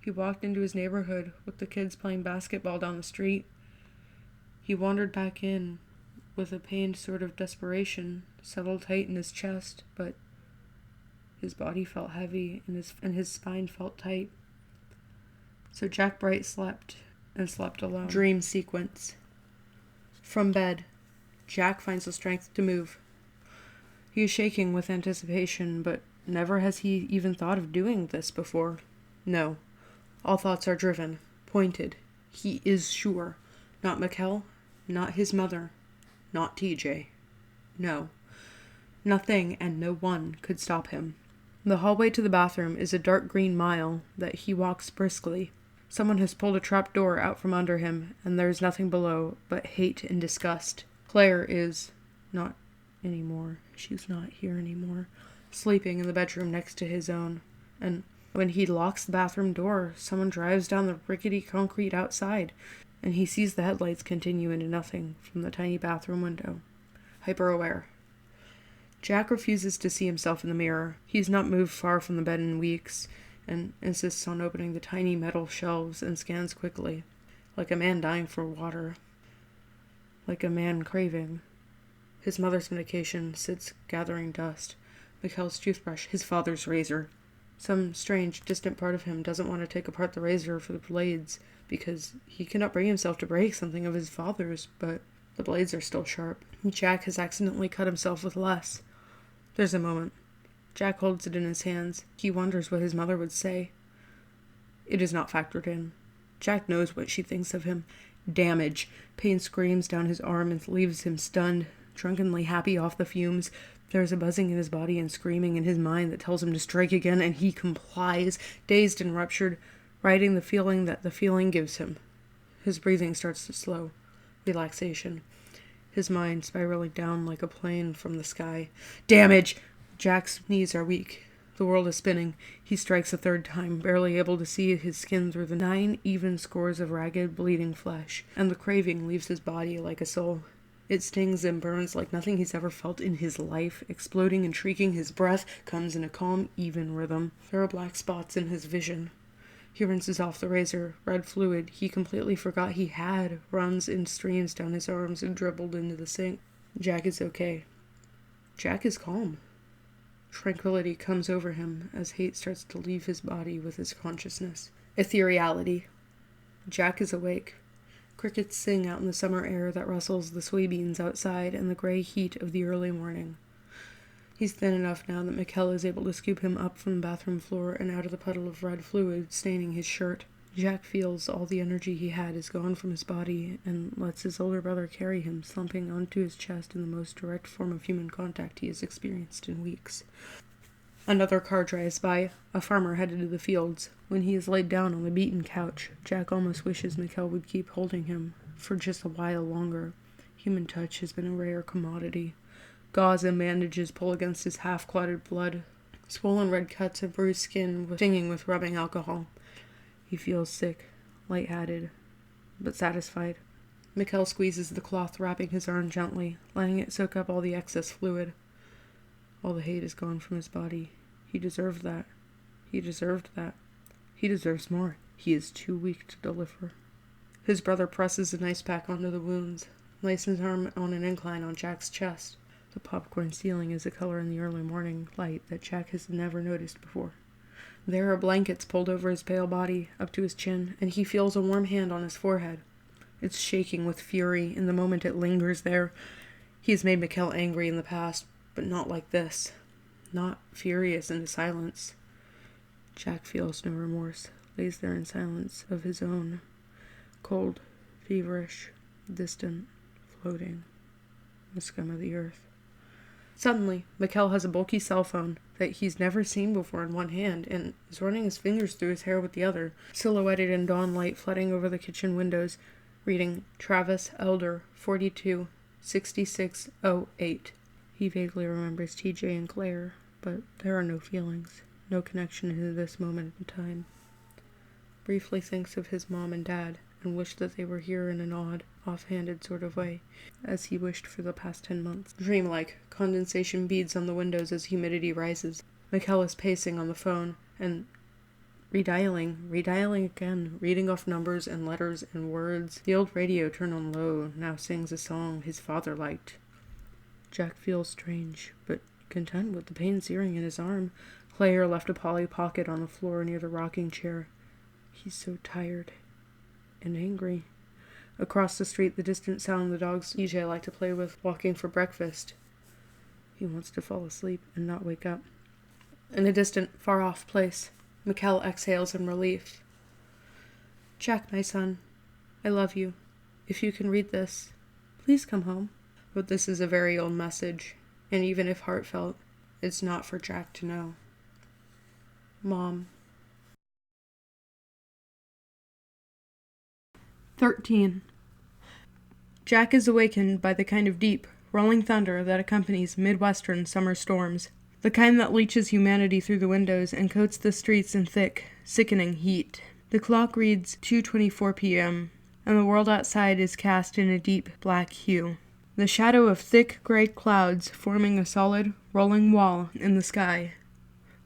He walked into his neighborhood with the kids playing basketball down the street. He wandered back in with a pained sort of desperation settled tight in his chest, but his body felt heavy and his spine felt tight. So Jack Bright slept, and slept alone. Dream sequence. From bed, Jack finds the strength to move. He is shaking with anticipation, but never has he even thought of doing this before. No, all thoughts are driven, pointed. He is sure. Not Mikkel, not his mother, not TJ. No. Nothing and no one could stop him. The hallway to the bathroom is a dark green mile that he walks briskly. Someone has pulled a trap door out from under him, and there is nothing below but hate and disgust. Claire is not anymore. She's not here anymore. Sleeping in the bedroom next to his own. And when he locks the bathroom door, someone drives down the rickety concrete outside, and he sees the headlights continue into nothing from the tiny bathroom window. Hyper-aware. Jack refuses to see himself in the mirror. He's not moved far from the bed in weeks, and insists on opening the tiny metal shelves and scans quickly, like a man dying for water, like a man craving. His mother's medication sits gathering dust, Mikkel's toothbrush, his father's razor. Some strange, distant part of him doesn't want to take apart the razor for the blades, because he cannot bring himself to break something of his father's, but the blades are still sharp. Jack has accidentally cut himself with less. There's a moment. Jack holds it in his hands. He wonders what his mother would say. It is not factored in. Jack knows what she thinks of him. Damage. Pain screams down his arm and leaves him stunned, drunkenly happy off the fumes. There is a buzzing in his body and screaming in his mind that tells him to strike again, and he complies, dazed and ruptured, riding the feeling that the feeling gives him. His breathing starts to slow. Relaxation. His mind spiraling down like a plane from the sky. Damage! Jack's knees are weak. The world is spinning. He strikes a third time, barely able to see his skin through the 9 even scores of ragged, bleeding flesh, and the craving leaves his body like a soul. It stings and burns like nothing he's ever felt in his life, exploding and shrieking. His breath comes in a calm, even rhythm. There are black spots in his vision. He rinses off the razor. Red fluid he completely forgot he had runs in streams down his arms and dribbled into the sink. Jack is okay. Jack is calm. Tranquility comes over him as hate starts to leave his body with his consciousness. Ethereality. Jack is awake. Crickets sing out in the summer air that rustles the soybeans outside and the gray heat of the early morning. He's thin enough now that Mikkel is able to scoop him up from the bathroom floor and out of the puddle of red fluid staining his shirt. Jack feels all the energy he had is gone from his body and lets his older brother carry him, slumping onto his chest in the most direct form of human contact he has experienced in weeks. Another car drives by, a farmer headed to the fields. When he is laid down on the beaten couch, Jack almost wishes Mikkel would keep holding him for just a while longer. Human touch has been a rare commodity. Gauze and bandages pull against his half-clotted blood. Swollen red cuts and bruised skin stinging with rubbing alcohol. He feels sick, lightheaded, but satisfied. Mikkel squeezes the cloth wrapping his arm gently, letting it soak up all the excess fluid. All the hate is gone from his body. He deserved that. He deserved that. He deserves more. He is too weak to deliver. His brother presses an ice pack onto the wounds, lays his arm on an incline on Jack's chest. The popcorn ceiling is a color in the early morning light that Jack has never noticed before. There are blankets pulled over his pale body, up to his chin, and he feels a warm hand on his forehead. It's shaking with fury in the moment it lingers there. He has made Mikkel angry in the past, but not like this. Not furious into silence. Jack feels no remorse, lays there in silence of his own. Cold, feverish, distant, floating, the scum of the earth. Suddenly, Mikkel has a bulky cell phone that he's never seen before in one hand and is running his fingers through his hair with the other, silhouetted in dawn light flooding over the kitchen windows, reading Travis Elder, 42, 6608. He vaguely remembers TJ and Claire, but there are no feelings, no connection to this moment in time. Briefly thinks of his mom and dad, and wished that they were here in an odd, off-handed sort of way, as he wished for the past 10 months. Dreamlike, condensation beads on the windows as humidity rises. Mikkel is pacing on the phone, and redialing again, reading off numbers and letters and words. The old radio, turned on low, now sings a song his father liked. Jack feels strange, but content with the pain searing in his arm. Claire left a Polly Pocket on the floor near the rocking chair. He's so tired and angry. Across the street, the distant sound the dogs EJ like to play with, walking for breakfast. He wants to fall asleep and not wake up. In a distant, far-off place, Mikkel exhales in relief. Jack, my son, I love you. If you can read this, please come home. But this is a very old message, and even if heartfelt, it's not for Jack to know. Mom. 13. Jack is awakened by the kind of deep, rolling thunder that accompanies Midwestern summer storms, the kind that leaches humanity through the windows and coats the streets in thick, sickening heat. The clock reads 2:24 p.m., and the world outside is cast in a deep black hue. The shadow of thick gray clouds forming a solid, rolling wall in the sky,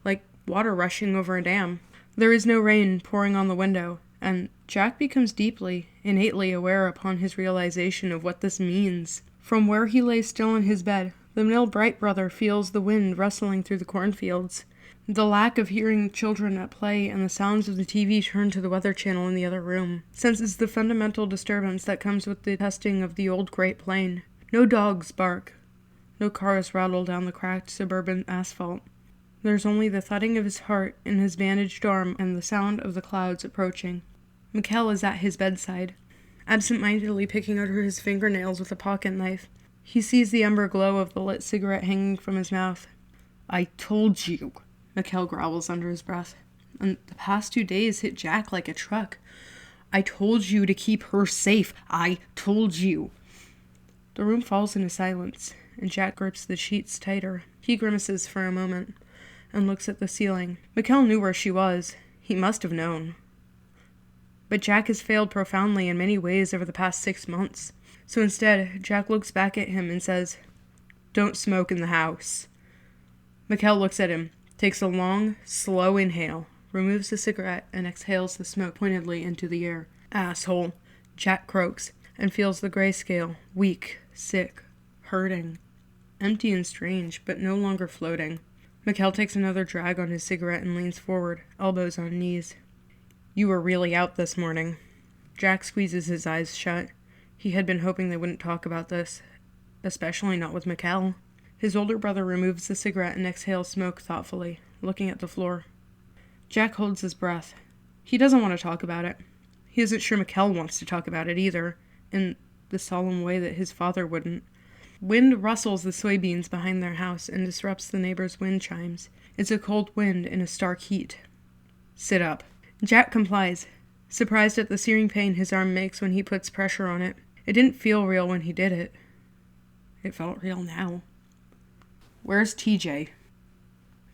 like water rushing over a dam. There is no rain pouring on the window, and Jack becomes deeply, innately aware upon his realization of what this means. From where he lay still in his bed, the Mill Bright brother feels the wind rustling through the cornfields. The lack of hearing children at play and the sounds of the TV turned to the Weather Channel in the other room senses the fundamental disturbance that comes with the testing of the old Great Plain. No dogs bark. No cars rattle down the cracked suburban asphalt. There's only the thudding of his heart in his bandaged arm and the sound of the clouds approaching. Mikkel is at his bedside, absent-mindedly picking at his fingernails with a pocket knife. He sees the ember glow of the lit cigarette hanging from his mouth. "I told you," Mikkel growls under his breath. "And the past 2 days hit Jack like a truck. I told you to keep her safe. I told you." The room falls into silence, and Jack grips the sheets tighter. He grimaces for a moment and looks at the ceiling. Mikkel knew where she was. He must have known. But Jack has failed profoundly in many ways over the past 6 months. So instead, Jack looks back at him and says, "Don't smoke in the house." Mikkel looks at him, takes a long, slow inhale, removes the cigarette, and exhales the smoke pointedly into the air. "Asshole," Jack croaks, and feels the grayscale, weak, sick, hurting, empty and strange, but no longer floating. Mikkel takes another drag on his cigarette and leans forward, elbows on knees. "You were really out this morning." Jack squeezes his eyes shut. He had been hoping they wouldn't talk about this, especially not with Mikkel. His older brother removes the cigarette and exhales smoke thoughtfully, looking at the floor. Jack holds his breath. He doesn't want to talk about it. He isn't sure Mikkel wants to talk about it either, in the solemn way that his father wouldn't. Wind rustles the soybeans behind their house and disrupts the neighbor's wind chimes. It's a cold wind in a stark heat. "Sit up." Jack complies, surprised at the searing pain his arm makes when he puts pressure on it. It didn't feel real when he did it. It felt real now. "Where's TJ?"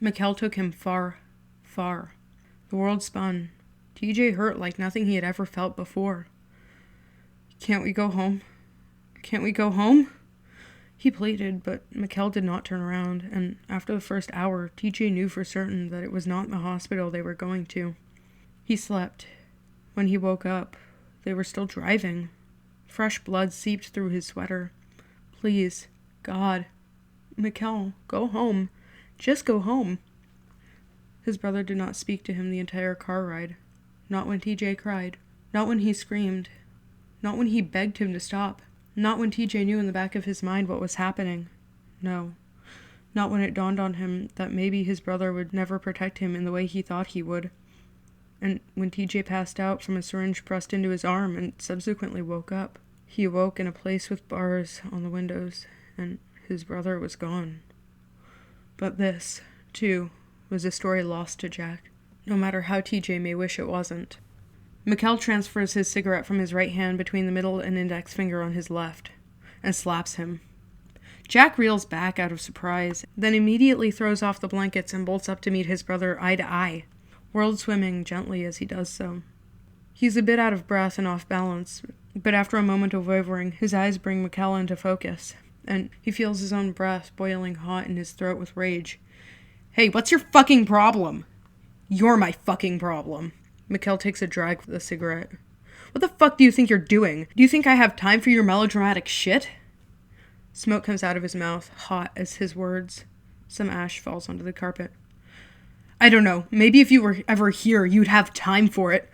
Mikkel took him far, far. The world spun. TJ hurt like nothing he had ever felt before. "Can't we go home? Can't we go home?" He pleaded, but Mikkel did not turn around, and after the first hour, TJ knew for certain that it was not the hospital they were going to. He slept. When he woke up, they were still driving. Fresh blood seeped through his sweater. "Please, God, Mikkel, go home. Just go home." His brother did not speak to him the entire car ride. Not when TJ cried. Not when he screamed. Not when he begged him to stop. Not when TJ knew in the back of his mind what was happening. No. Not when it dawned on him that maybe his brother would never protect him in the way he thought he would. And when TJ passed out from a syringe pressed into his arm and subsequently woke up, he awoke in a place with bars on the windows, and his brother was gone. But this, too, was a story lost to Jack, no matter how TJ may wish it wasn't. Mikkel transfers his cigarette from his right hand between the middle and index finger on his left, and slaps him. Jack reels back out of surprise, then immediately throws off the blankets and bolts up to meet his brother eye to eye, world swimming gently as he does so. He's a bit out of breath and off balance, but after a moment of wavering, his eyes bring Mikkel into focus, and he feels his own breath boiling hot in his throat with rage. "Hey, what's your fucking problem?" "You're my fucking problem." Mikkel takes a drag of the cigarette. "What the fuck do you think you're doing? Do you think I have time for your melodramatic shit?" Smoke comes out of his mouth, hot as his words. Some ash falls onto the carpet. "I don't know. Maybe if you were ever here, you'd have time for it."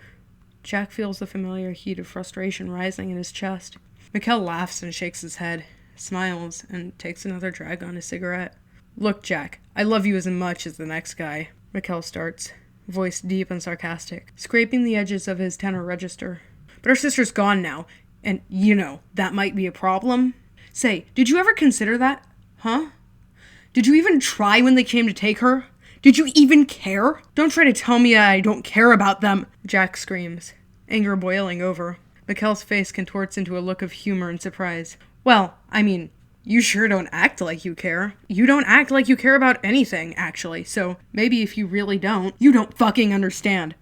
Jack feels the familiar heat of frustration rising in his chest. Mikkel laughs and shakes his head, smiles, and takes another drag on his cigarette. "Look, Jack, I love you as much as the next guy," Mikkel starts, voice deep and sarcastic, scraping the edges of his tenor register. "But our sister's gone now, and, that might be a problem. Say, did you ever consider that? Huh? Did you even try when they came to take her? Did you even care? Don't try to tell me I don't care about them," Jack screams, anger boiling over. Mikkel's face contorts into a look of humor and surprise. "Well, you sure don't act like you care. You don't act like you care about anything, actually, so maybe if you really don't, you don't fucking understand."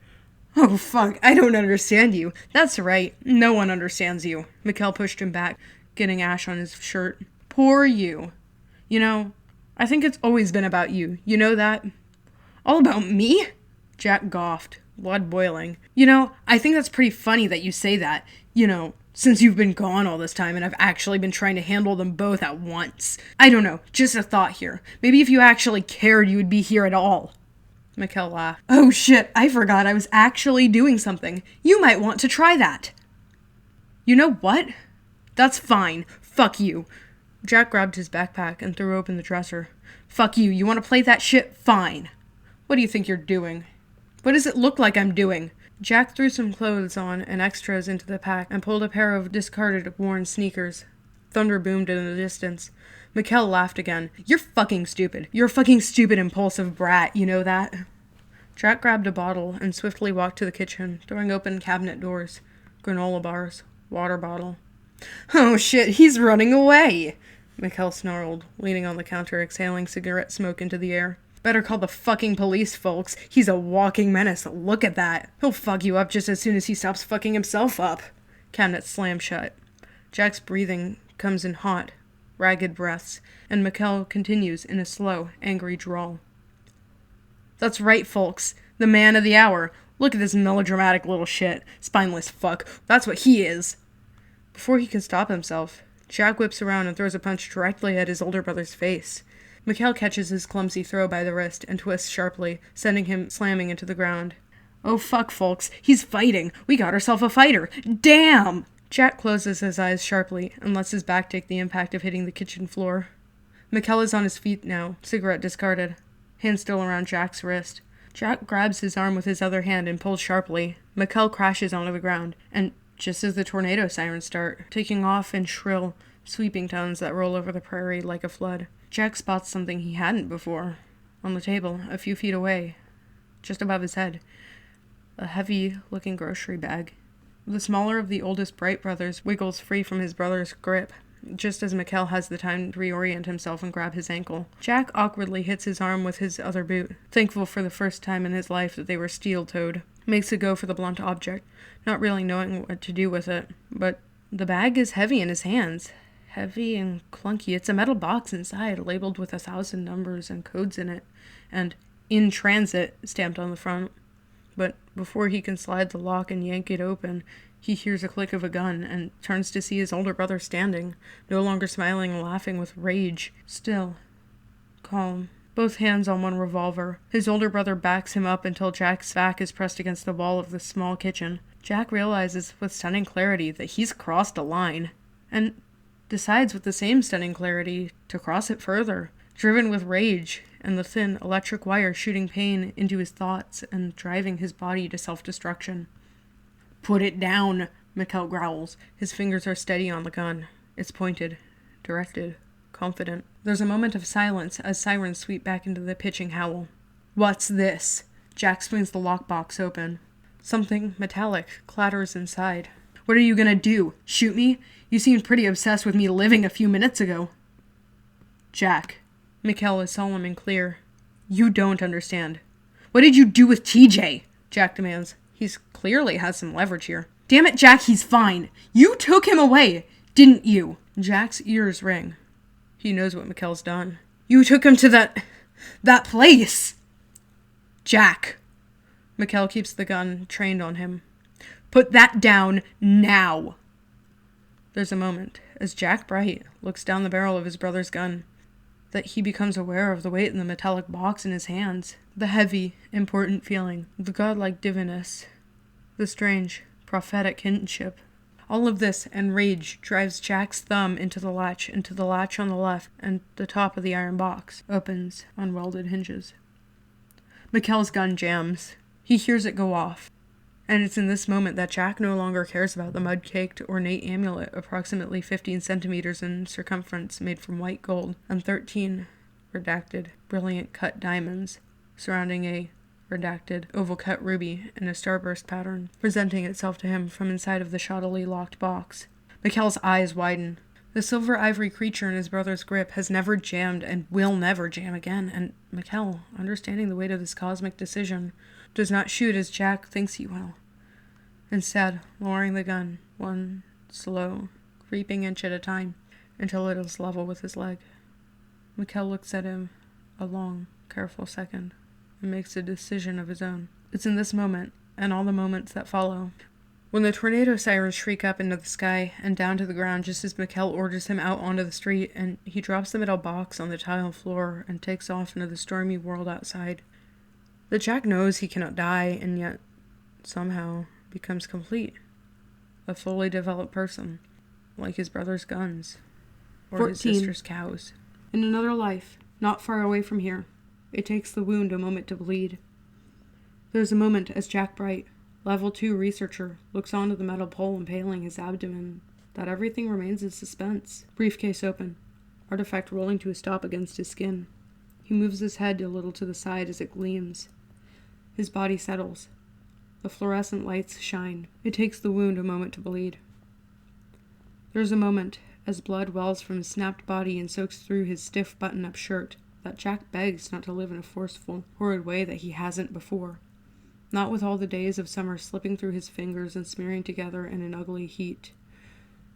"Oh, fuck, I don't understand you." "That's right, no one understands you." Mikkel pushed him back, getting ash on his shirt. "Poor you. I think it's always been about you. You know that?" "All about me?" Jack goughed, blood boiling. I think that's pretty funny that you say that, since you've been gone all this time and I've actually been trying to handle them both at once. I don't know, just a thought here. Maybe if you actually cared, you would be here at all." Mikkel laughed. "Oh shit, I forgot I was actually doing something. You might want to try that." "You know what? That's fine. Fuck you." Jack grabbed his backpack and threw open the dresser. "Fuck you. You want to play that shit? Fine." What do you think you're doing? What does it look like I'm doing? Jack threw some clothes on and extras into the pack and pulled a pair of discarded, worn sneakers. Thunder boomed in the distance. Mikkel laughed again. You're fucking stupid. You're a fucking stupid, impulsive brat, you know that? Jack grabbed a bottle and swiftly walked to the kitchen, throwing open cabinet doors. Granola bars. Water bottle. Oh shit, he's running away! Mikkel snarled, leaning on the counter, exhaling cigarette smoke into the air. Better call the fucking police, folks. He's a walking menace. Look at that. He'll fuck you up just as soon as he stops fucking himself up. Cabinet slammed shut. Jack's breathing comes in hot, ragged breaths, and Mikkel continues in a slow, angry drawl. That's right, folks. The man of the hour. Look at this melodramatic little shit. Spineless fuck. That's what he is. Before he can stop himself, Jack whips around and throws a punch directly at his older brother's face. Mikkel catches his clumsy throw by the wrist and twists sharply, sending him slamming into the ground. Oh fuck, folks. He's fighting. We got ourselves a fighter. Damn! Jack closes his eyes sharply and lets his back take the impact of hitting the kitchen floor. Mikkel is on his feet now, cigarette discarded, hand still around Jack's wrist. Jack grabs his arm with his other hand and pulls sharply. Mikkel crashes onto the ground, and just as the tornado sirens start, taking off in shrill, sweeping tones that roll over the prairie like a flood, Jack spots something he hadn't before. On the table, a few feet away, just above his head, a heavy-looking grocery bag. The smaller of the oldest Bright brothers wiggles free from his brother's grip, just as Mikkel has the time to reorient himself and grab his ankle. Jack awkwardly hits his arm with his other boot, thankful for the first time in his life that they were steel-toed. Makes a go for the blunt object, not really knowing what to do with it. But the bag is heavy in his hands. Heavy and clunky. It's a metal box inside, labeled with 1,000 numbers and codes in it, and "In Transit" stamped on the front. But before he can slide the lock and yank it open, he hears a click of a gun and turns to see his older brother standing, no longer smiling and laughing with rage. Still, calm, both hands on one revolver. His older brother backs him up until Jack's back is pressed against the wall of the small kitchen. Jack realizes with stunning clarity that he's crossed a line, and decides with the same stunning clarity to cross it further, driven with rage and the thin electric wire shooting pain into his thoughts and driving his body to self-destruction. Put it down, Mikkel growls. His fingers are steady on the gun. It's pointed, directed, confident. There's a moment of silence as sirens sweep back into the pitching howl. What's this? Jack swings the lockbox open. Something metallic clatters inside. What are you gonna do? Shoot me? You seemed pretty obsessed with me living a few minutes ago. Jack. Mikkel is solemn and clear. You don't understand. What did you do with TJ? Jack demands. He's clearly has some leverage here. Damn it, Jack, he's fine. You took him away, didn't you? Jack's ears ring. He knows what Mikkel's done. You took him to that place. Jack. Mikkel keeps the gun trained on him. Put that down now. There's a moment, as Jack Bright looks down the barrel of his brother's gun, that he becomes aware of the weight in the metallic box in his hands. The heavy, important feeling, the godlike divineness, the strange, prophetic kinship. All of this and rage drives Jack's thumb into the latch on the left, and the top of the iron box opens on welded hinges. Mikkel's gun jams. He hears it go off. And it's in this moment that Jack no longer cares about the mud-caked, ornate amulet approximately 15 centimeters in circumference made from white gold and 13 redacted, brilliant cut diamonds surrounding a redacted, oval-cut ruby in a starburst pattern, presenting itself to him from inside of the shoddily locked box. Mikkel's eyes widen. The silver ivory creature in his brother's grip has never jammed and will never jam again, and Mikkel, understanding the weight of this cosmic decision, does not shoot as Jack thinks he will. Instead, lowering the gun, one slow, creeping inch at a time, until it is level with his leg. Mikkel looks at him a long, careful second, and makes a decision of his own. It's in this moment, and all the moments that follow, when the tornado sirens shriek up into the sky and down to the ground just as Mikkel orders him out onto the street, and he drops the metal box on the tile floor and takes off into the stormy world outside, that Jack knows he cannot die, and yet, somehow, becomes complete. A fully developed person, like his brother's guns, or 14. His sister's cows. In another life, not far away from here, It takes the wound a moment to bleed. There's a moment as Jack Bright, Level 2 researcher, looks onto the metal pole impaling his abdomen that everything remains in suspense. Briefcase open, artifact rolling to a stop against his skin. He moves his head a little to the side as it gleams. His body settles. The fluorescent lights shine. It takes the wound a moment to bleed. There's a moment as blood wells from his snapped body and soaks through his stiff button-up shirt that Jack begs not to live in a forceful, horrid way that he hasn't before. Not with all the days of summer slipping through his fingers and smearing together in an ugly heat.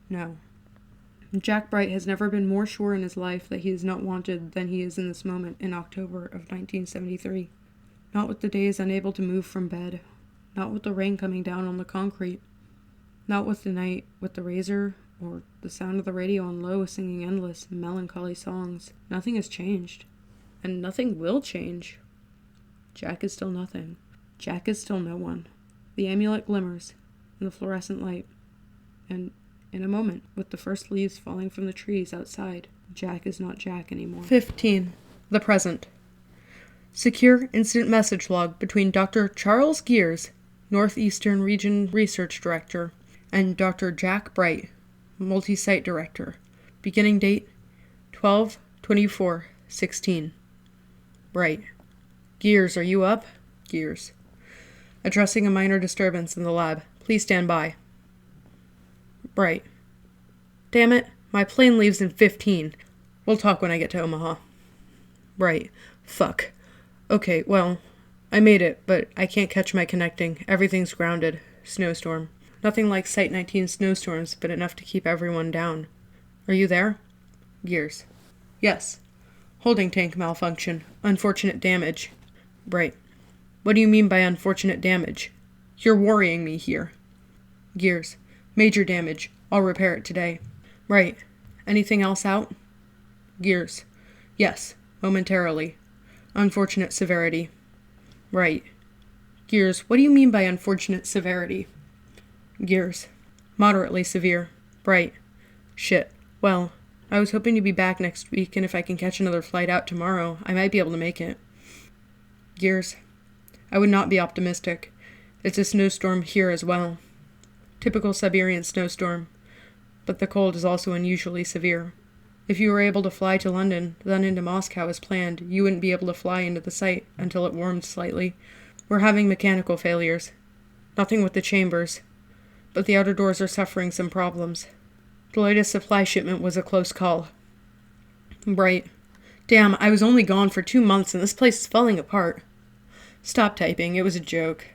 No. Jack Bright has never been more sure in his life that he is not wanted than he is in this moment in October of 1973. Not with the days unable to move from bed. Not with the rain coming down on the concrete. Not with the night with the razor or the sound of the radio on low singing endless, melancholy songs. Nothing has changed. And nothing will change. Jack is still nothing. Jack is still no one. The amulet glimmers in the fluorescent light. And in a moment, with the first leaves falling from the trees outside, Jack is not Jack anymore. 15. The present. Secure instant message log between Dr. Charles Gears, Northeastern Region Research Director, and Dr. Jack Bright, Multi-Site Director. Beginning date 12/24/16. Bright. Gears, are you up? Gears. Addressing a minor disturbance in the lab. Please stand by. Bright. Damn it, my plane leaves in 15. We'll talk when I get to Omaha. Bright. Fuck. Okay, well, I made it, but I can't catch my connecting. Everything's grounded. Snowstorm. Nothing like Site 19 snowstorms, but enough to keep everyone down. Are you there? Gears. Yes. Holding tank malfunction. Unfortunate damage. Bright. What do you mean by unfortunate damage? You're worrying me here. Gears. Major damage. I'll repair it today. Right. Anything else out? Gears. Yes. Momentarily. Unfortunate severity. Right. Gears. What do you mean by unfortunate severity? Gears. Moderately severe. Bright. Shit. Well, I was hoping to be back next week, and if I can catch another flight out tomorrow, I might be able to make it. Gears. I would not be optimistic. It's a snowstorm here as well. Typical Siberian snowstorm. But the cold is also unusually severe. If you were able to fly to London, then into Moscow as planned, you wouldn't be able to fly into the site until it warmed slightly. We're having mechanical failures. Nothing with the chambers. But the outer doors are suffering some problems. The latest supply shipment was a close call. Bright. Damn, I was only gone for 2 months and this place is falling apart. Stop typing, it was a joke.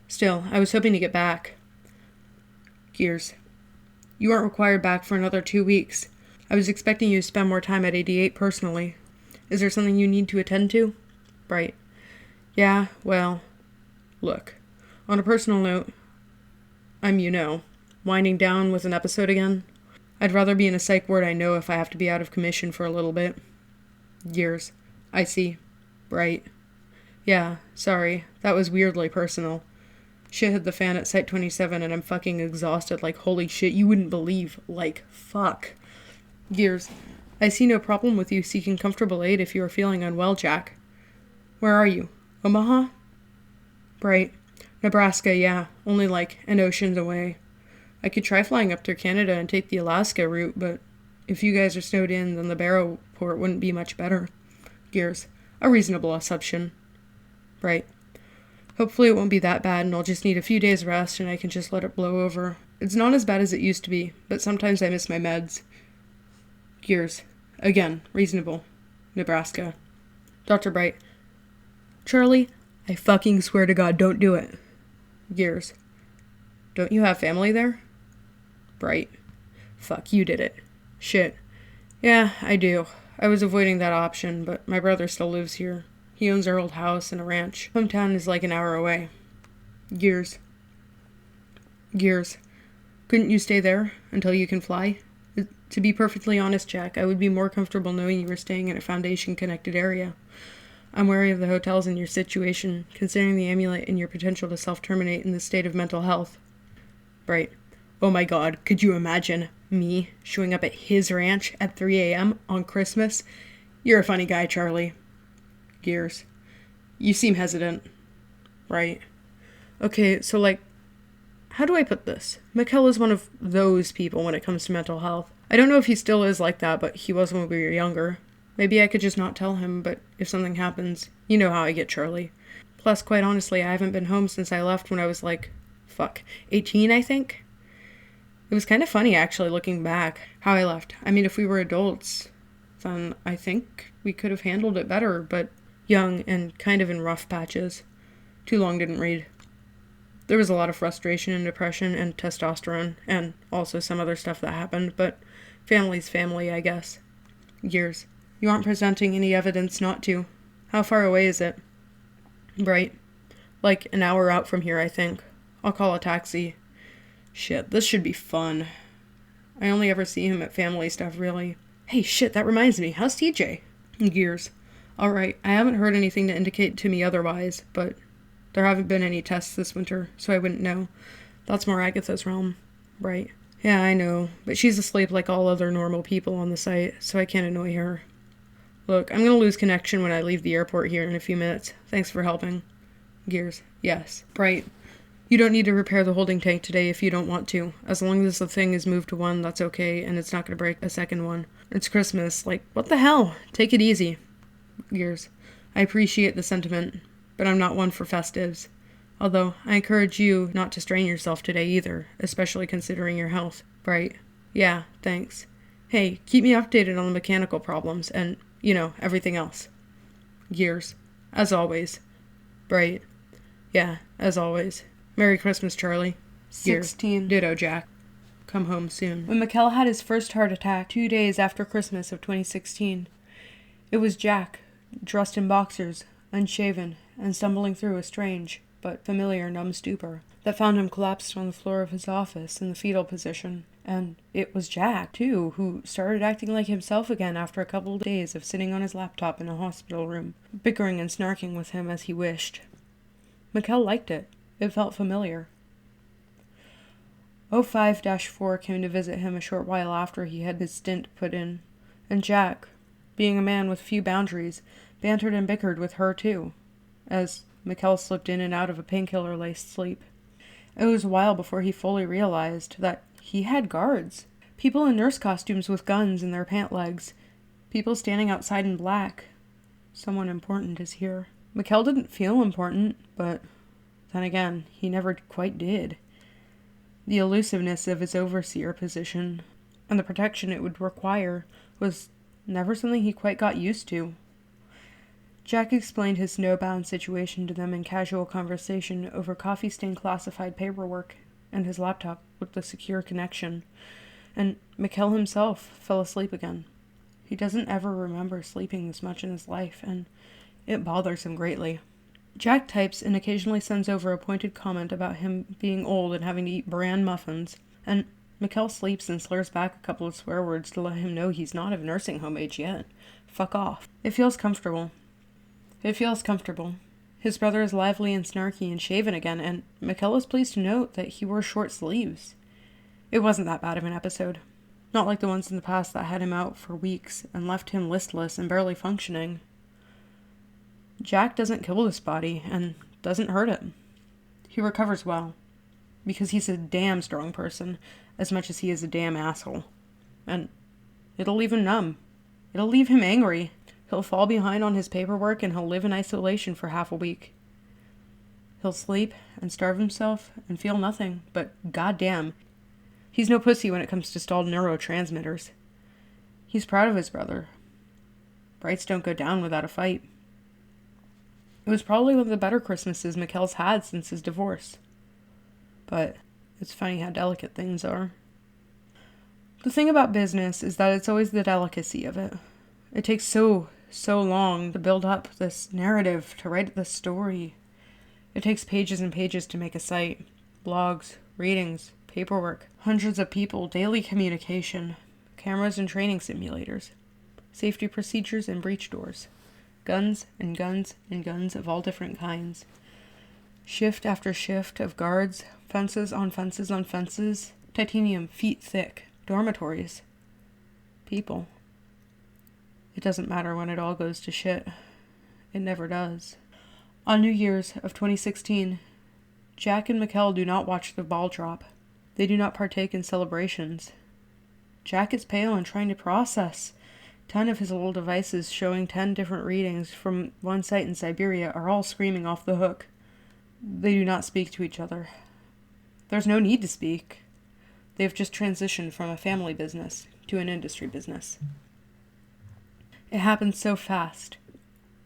Still, I was hoping to get back. Gears. You aren't required back for another 2 weeks. I was expecting you to spend more time at 88 personally. Is there something you need to attend to? Bright. Yeah, well, look. On a personal note, I'm winding down with an episode again. I'd rather be in a psych ward I know if I have to be out of commission for a little bit. Gears. I see. Bright. Yeah, sorry. That was weirdly personal. Shit hit the fan at Site 27 and I'm fucking exhausted like holy shit you wouldn't believe. Like, fuck. Gears. I see no problem with you seeking comfortable aid if you are feeling unwell, Jack. Where are you? Omaha? Bright. Nebraska, yeah. Only like an ocean away. I could try flying up through Canada and take the Alaska route, but if you guys are snowed in, then the Barrow port wouldn't be much better. Gears. A reasonable assumption. Bright. Hopefully it won't be that bad and I'll just need a few days rest and I can just let it blow over. It's not as bad as it used to be, but sometimes I miss my meds. Gears. Again, reasonable. Nebraska. Dr. Bright. Charlie, I fucking swear to God, don't do it. Gears. Don't you have family there? Bright. Fuck, you did it. Shit. Yeah, I do. I was avoiding that option, but my brother still lives here. He owns our old house and a ranch. Hometown is like an hour away. Gears. Gears. Couldn't you stay there until you can fly? To be perfectly honest, Jack, I would be more comfortable knowing you were staying in a Foundation-connected area. I'm wary of the hotels in your situation, considering the amulet and your potential to self-terminate in this state of mental health. Bright. Oh my God, could you imagine me showing up at his ranch at 3 a.m. on Christmas? You're a funny guy, Charlie. Gears. You seem hesitant. Right. Okay, so like, how do I put this? Mikkel is one of those people when it comes to mental health. I don't know if he still is like that, but he was when we were younger. Maybe I could just not tell him, but if something happens, you know how I get, Charlie. Plus, quite honestly, I haven't been home since I left when I was 18, I think? It was kind of funny, actually, looking back, how I left. I mean, if we were adults, then I think we could have handled it better, but young and kind of in rough patches. Too long didn't read. There was a lot of frustration and depression and testosterone, and also some other stuff that happened, but family's family, I guess. Years. You aren't presenting any evidence not to. How far away is it? Right. Like an hour out from here, I think. I'll call a taxi. Shit, this should be fun. I only ever see him at family stuff, really. Hey, shit, that reminds me. How's TJ? Gears. Alright, I haven't heard anything to indicate to me otherwise, but there haven't been any tests this winter, so I wouldn't know. That's more Agatha's realm. Right. Yeah, I know, but she's asleep like all other normal people on the site, so I can't annoy her. Look, I'm gonna lose connection when I leave the airport here in a few minutes. Thanks for helping. Gears. Yes. Bright. You don't need to repair the holding tank today if you don't want to. As long as the thing is moved to one, that's okay, and it's not gonna break a second one. It's Christmas. Like, what the hell? Take it easy. Gears. I appreciate the sentiment, but I'm not one for festives. Although, I encourage you not to strain yourself today either, especially considering your health. Bright. Yeah, thanks. Hey, keep me updated on the mechanical problems, and, everything else. Gears. As always. Bright. Yeah, as always. Merry Christmas, Charlie. Gears. 16. Ditto, Jack. Come home soon. When Mikkel had his first heart attack 2 days after Christmas of 2016, it was Jack, dressed in boxers, unshaven, and stumbling through a strange but familiar numb stupor that found him collapsed on the floor of his office in the fetal position. And it was Jack, too, who started acting like himself again after a couple of days of sitting on his laptop in a hospital room, bickering and snarking with him as he wished. Mikkel liked it. It felt familiar. 05-4 came to visit him a short while after he had his stint put in, and Jack, being a man with few boundaries, bantered and bickered with her too, as Mikkel slipped in and out of a painkiller-laced sleep. It was a while before he fully realized that he had guards. People in nurse costumes with guns in their pant legs. People standing outside in black. Someone important is here. Mikkel didn't feel important, but then again, he never quite did. The elusiveness of his overseer position, and the protection it would require, was never something he quite got used to. Jack explained his snowbound situation to them in casual conversation over coffee-stained classified paperwork and his laptop with the secure connection, and Mikkel himself fell asleep again. He doesn't ever remember sleeping this much in his life, and it bothers him greatly. Jack types and occasionally sends over a pointed comment about him being old and having to eat bran muffins, and Mikkel sleeps and slurs back a couple of swear words to let him know he's not of nursing home age yet. Fuck off. It feels comfortable. His brother is lively and snarky and shaven again, and Mikkel was pleased to note that he wore short sleeves. It wasn't that bad of an episode. Not like the ones in the past that had him out for weeks and left him listless and barely functioning. Jack doesn't kill this body and doesn't hurt it. He recovers well, because he's a damn strong person, as much as he is a damn asshole. And it'll leave him numb. It'll leave him angry. He'll fall behind on his paperwork and he'll live in isolation for half a week. He'll sleep and starve himself and feel nothing, but goddamn, he's no pussy when it comes to stalled neurotransmitters. He's proud of his brother. Brights don't go down without a fight. It was probably one of the better Christmases Mikkel's had since his divorce. But it's funny how delicate things are. The thing about business is that it's always the delicacy of it. It takes so long to build up this narrative, to write this story. It takes pages and pages to make a site. Blogs, readings, paperwork, hundreds of people, daily communication, cameras and training simulators, safety procedures and breach doors, guns and guns and guns of all different kinds. Shift after shift of guards, fences on fences on fences, titanium feet thick, dormitories, people. It doesn't matter when it all goes to shit. It never does. On New Year's of 2016, Jack and Mikkel do not watch the ball drop. They do not partake in celebrations. Jack is pale and trying to process. 10 of his little devices showing 10 different readings from one site in Siberia are all screaming off the hook. They do not speak to each other. There's no need to speak. They have just transitioned from a family business to an industry business. It happens so fast.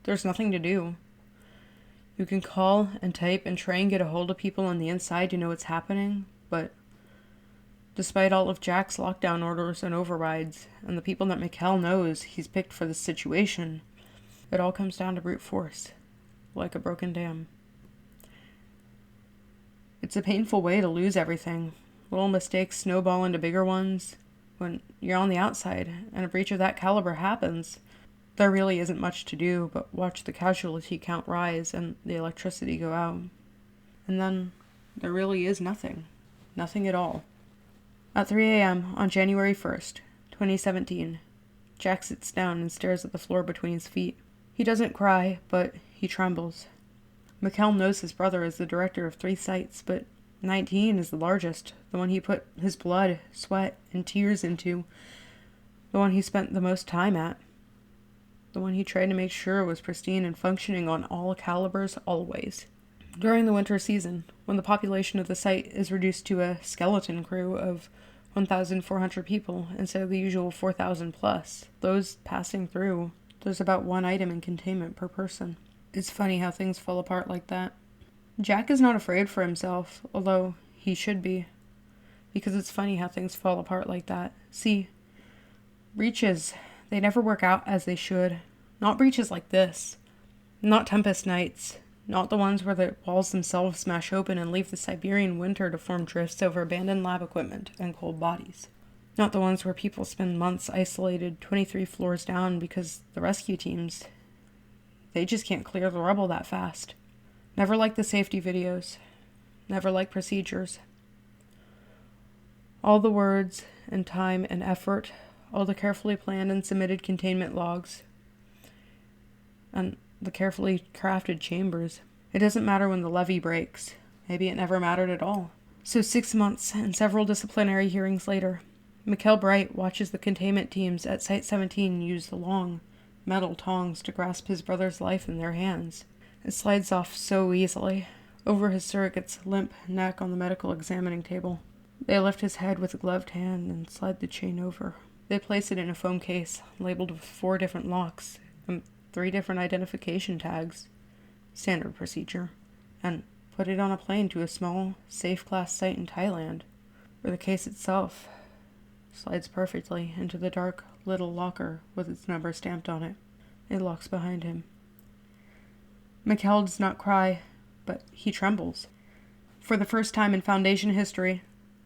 There's nothing to do. You can call and type and try and get a hold of people on the inside to know what's happening, but despite all of Jack's lockdown orders and overrides, and the people that Mikkel knows he's picked for this situation, it all comes down to brute force, like a broken dam. It's a painful way to lose everything. Little mistakes snowball into bigger ones. When you're on the outside and a breach of that caliber happens, there really isn't much to do but watch the casualty count rise and the electricity go out. And then there really is nothing. Nothing at all. At 3 a.m. on January 1st, 2017, Jack sits down and stares at the floor between his feet. He doesn't cry, but he trembles. Mikkel knows his brother is the director of 3 sites, but 19 is the largest, the one he put his blood, sweat, and tears into, the one he spent the most time at, the one he tried to make sure was pristine and functioning on all calibers always. During the winter season, when the population of the site is reduced to a skeleton crew of 1,400 people instead of the usual 4,000 plus, those passing through, there's about 1 item in containment per person. It's funny how things fall apart like that. Jack is not afraid for himself, although he should be, because it's funny how things fall apart like that. See, breaches, they never work out as they should. Not breaches like this. Not Tempest nights. Not the ones where the walls themselves smash open and leave the Siberian winter to form drifts over abandoned lab equipment and cold bodies. Not the ones where people spend months isolated 23 floors down because the rescue teams, they just can't clear the rubble that fast. Never like the safety videos. Never like procedures. All the words and time and effort, all the carefully planned and submitted containment logs, and the carefully crafted chambers. It doesn't matter when the levee breaks. Maybe it never mattered at all. So 6 months and several disciplinary hearings later, Mikkel Bright watches the containment teams at Site 17 use the long, metal tongs to grasp his brother's life in their hands. It slides off so easily, over his surrogate's limp neck on the medical examining table. They lift his head with a gloved hand and slide the chain over. They place it in a foam case, labeled with 4 different locks and 3 different identification tags, standard procedure, and put it on a plane to a small, safe-class site in Thailand, where the case itself slides perfectly into the dark little locker with its number stamped on it. It locks behind him. Mikkel does not cry, but he trembles. For the first time in Foundation history,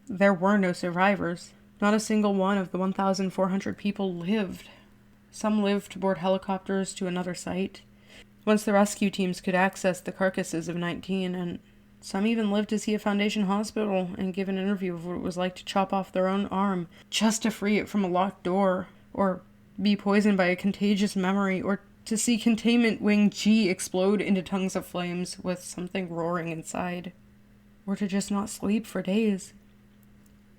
there were no survivors. Not a single one of the 1,400 people lived. Some lived to board helicopters to another site, once the rescue teams could access the carcasses of 19, and some even lived to see a Foundation hospital and give an interview of what it was like to chop off their own arm just to free it from a locked door, or be poisoned by a contagious memory, or to see Containment Wing G explode into tongues of flames with something roaring inside, or to just not sleep for days,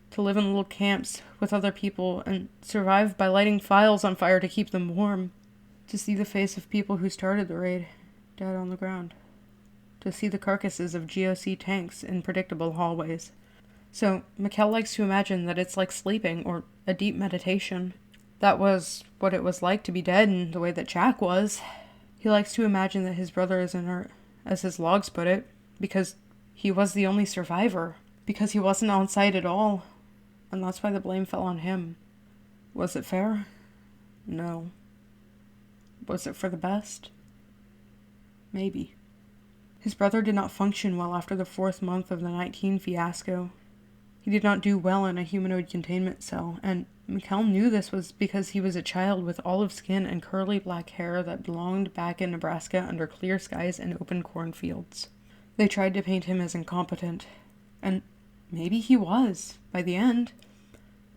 to live in little camps with other people and survive by lighting files on fire to keep them warm, to see the face of people who started the raid dead on the ground, to see the carcasses of GOC tanks in predictable hallways. So Mikkel likes to imagine that it's like sleeping or a deep meditation. That was what it was like to be dead in the way that Jack was. He likes to imagine that his brother is inert, as his logs put it, because he was the only survivor, because he wasn't on site at all, and that's why the blame fell on him. Was it fair? No. Was it for the best? Maybe. His brother did not function well after the 4th month of the 19 fiasco. He did not do well in a humanoid containment cell, and Mikkel knew this was because he was a child with olive skin and curly black hair that belonged back in Nebraska under clear skies and open cornfields. They tried to paint him as incompetent, and maybe he was, by the end,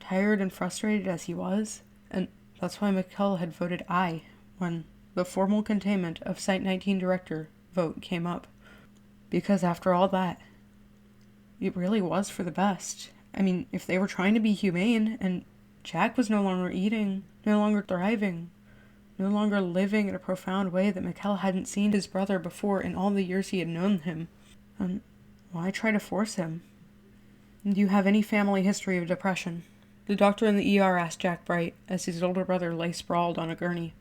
tired and frustrated as he was, and that's why Mikkel had voted aye when the formal containment of Site-19 director vote came up. Because after all that, it really was for the best. I mean, if they were trying to be humane, and Jack was no longer eating, no longer thriving, no longer living in a profound way that Mikkel hadn't seen his brother before in all the years he had known him, why try to force him? Do you have any family history of depression? The doctor in the ER asked Jack Bright as his older brother lay sprawled on a gurney.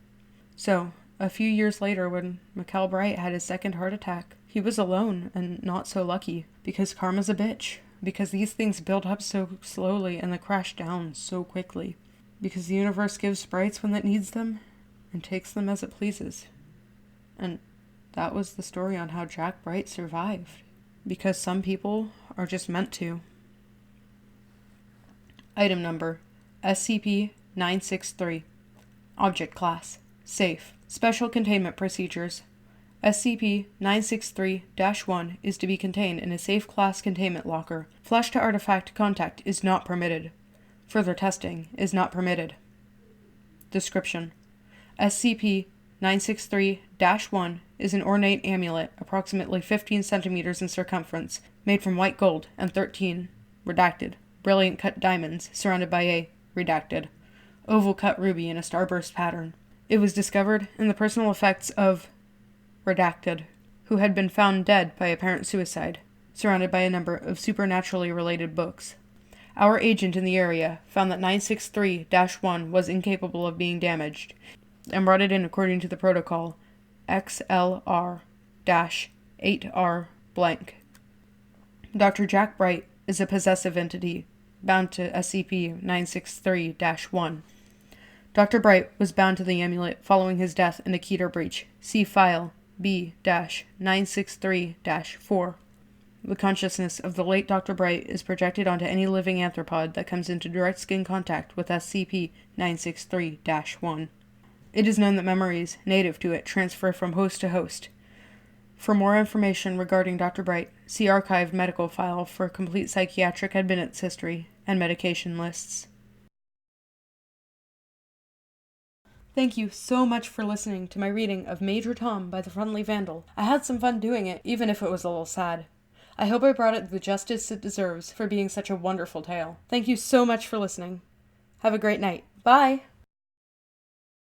So, a few years later, when Mikkel Bright had his second heart attack, he was alone and not so lucky, because karma's a bitch, because these things build up so slowly and they crash down so quickly, because the universe gives sprites when it needs them, and takes them as it pleases. And that was the story on how Jack Bright survived, because some people are just meant to. Item number, SCP-963. Object Class, Safe. Special Containment Procedures. SCP-963-1 is to be contained in a safe class containment locker. Flash-to-artifact contact is not permitted. Further testing is not permitted. Description: SCP-963-1 is an ornate amulet approximately 15 centimeters in circumference, made from white gold and 13, redacted, brilliant cut diamonds surrounded by a, redacted, oval cut ruby in a starburst pattern. It was discovered in the personal effects of redacted, who had been found dead by apparent suicide, surrounded by a number of supernaturally related books. Our agent in the area found that 963-1 was incapable of being damaged, and brought it in according to the protocol XLR-8R blank. Dr. Jack Bright is a possessive entity, bound to SCP-963-1. Dr. Bright was bound to the amulet following his death in a Keter breach. See File B-963-4. The consciousness of the late Dr. Bright is projected onto any living anthropod that comes into direct skin contact with SCP-963-1. It is known that memories native to it transfer from host to host. For more information regarding Dr. Bright, see archived medical file for complete psychiatric admittance history and medication lists. Thank you so much for listening to my reading of Major Tom by the Friendly Vandal. I had some fun doing it, even if it was a little sad. I hope I brought it the justice it deserves for being such a wonderful tale. Thank you so much for listening. Have a great night. Bye!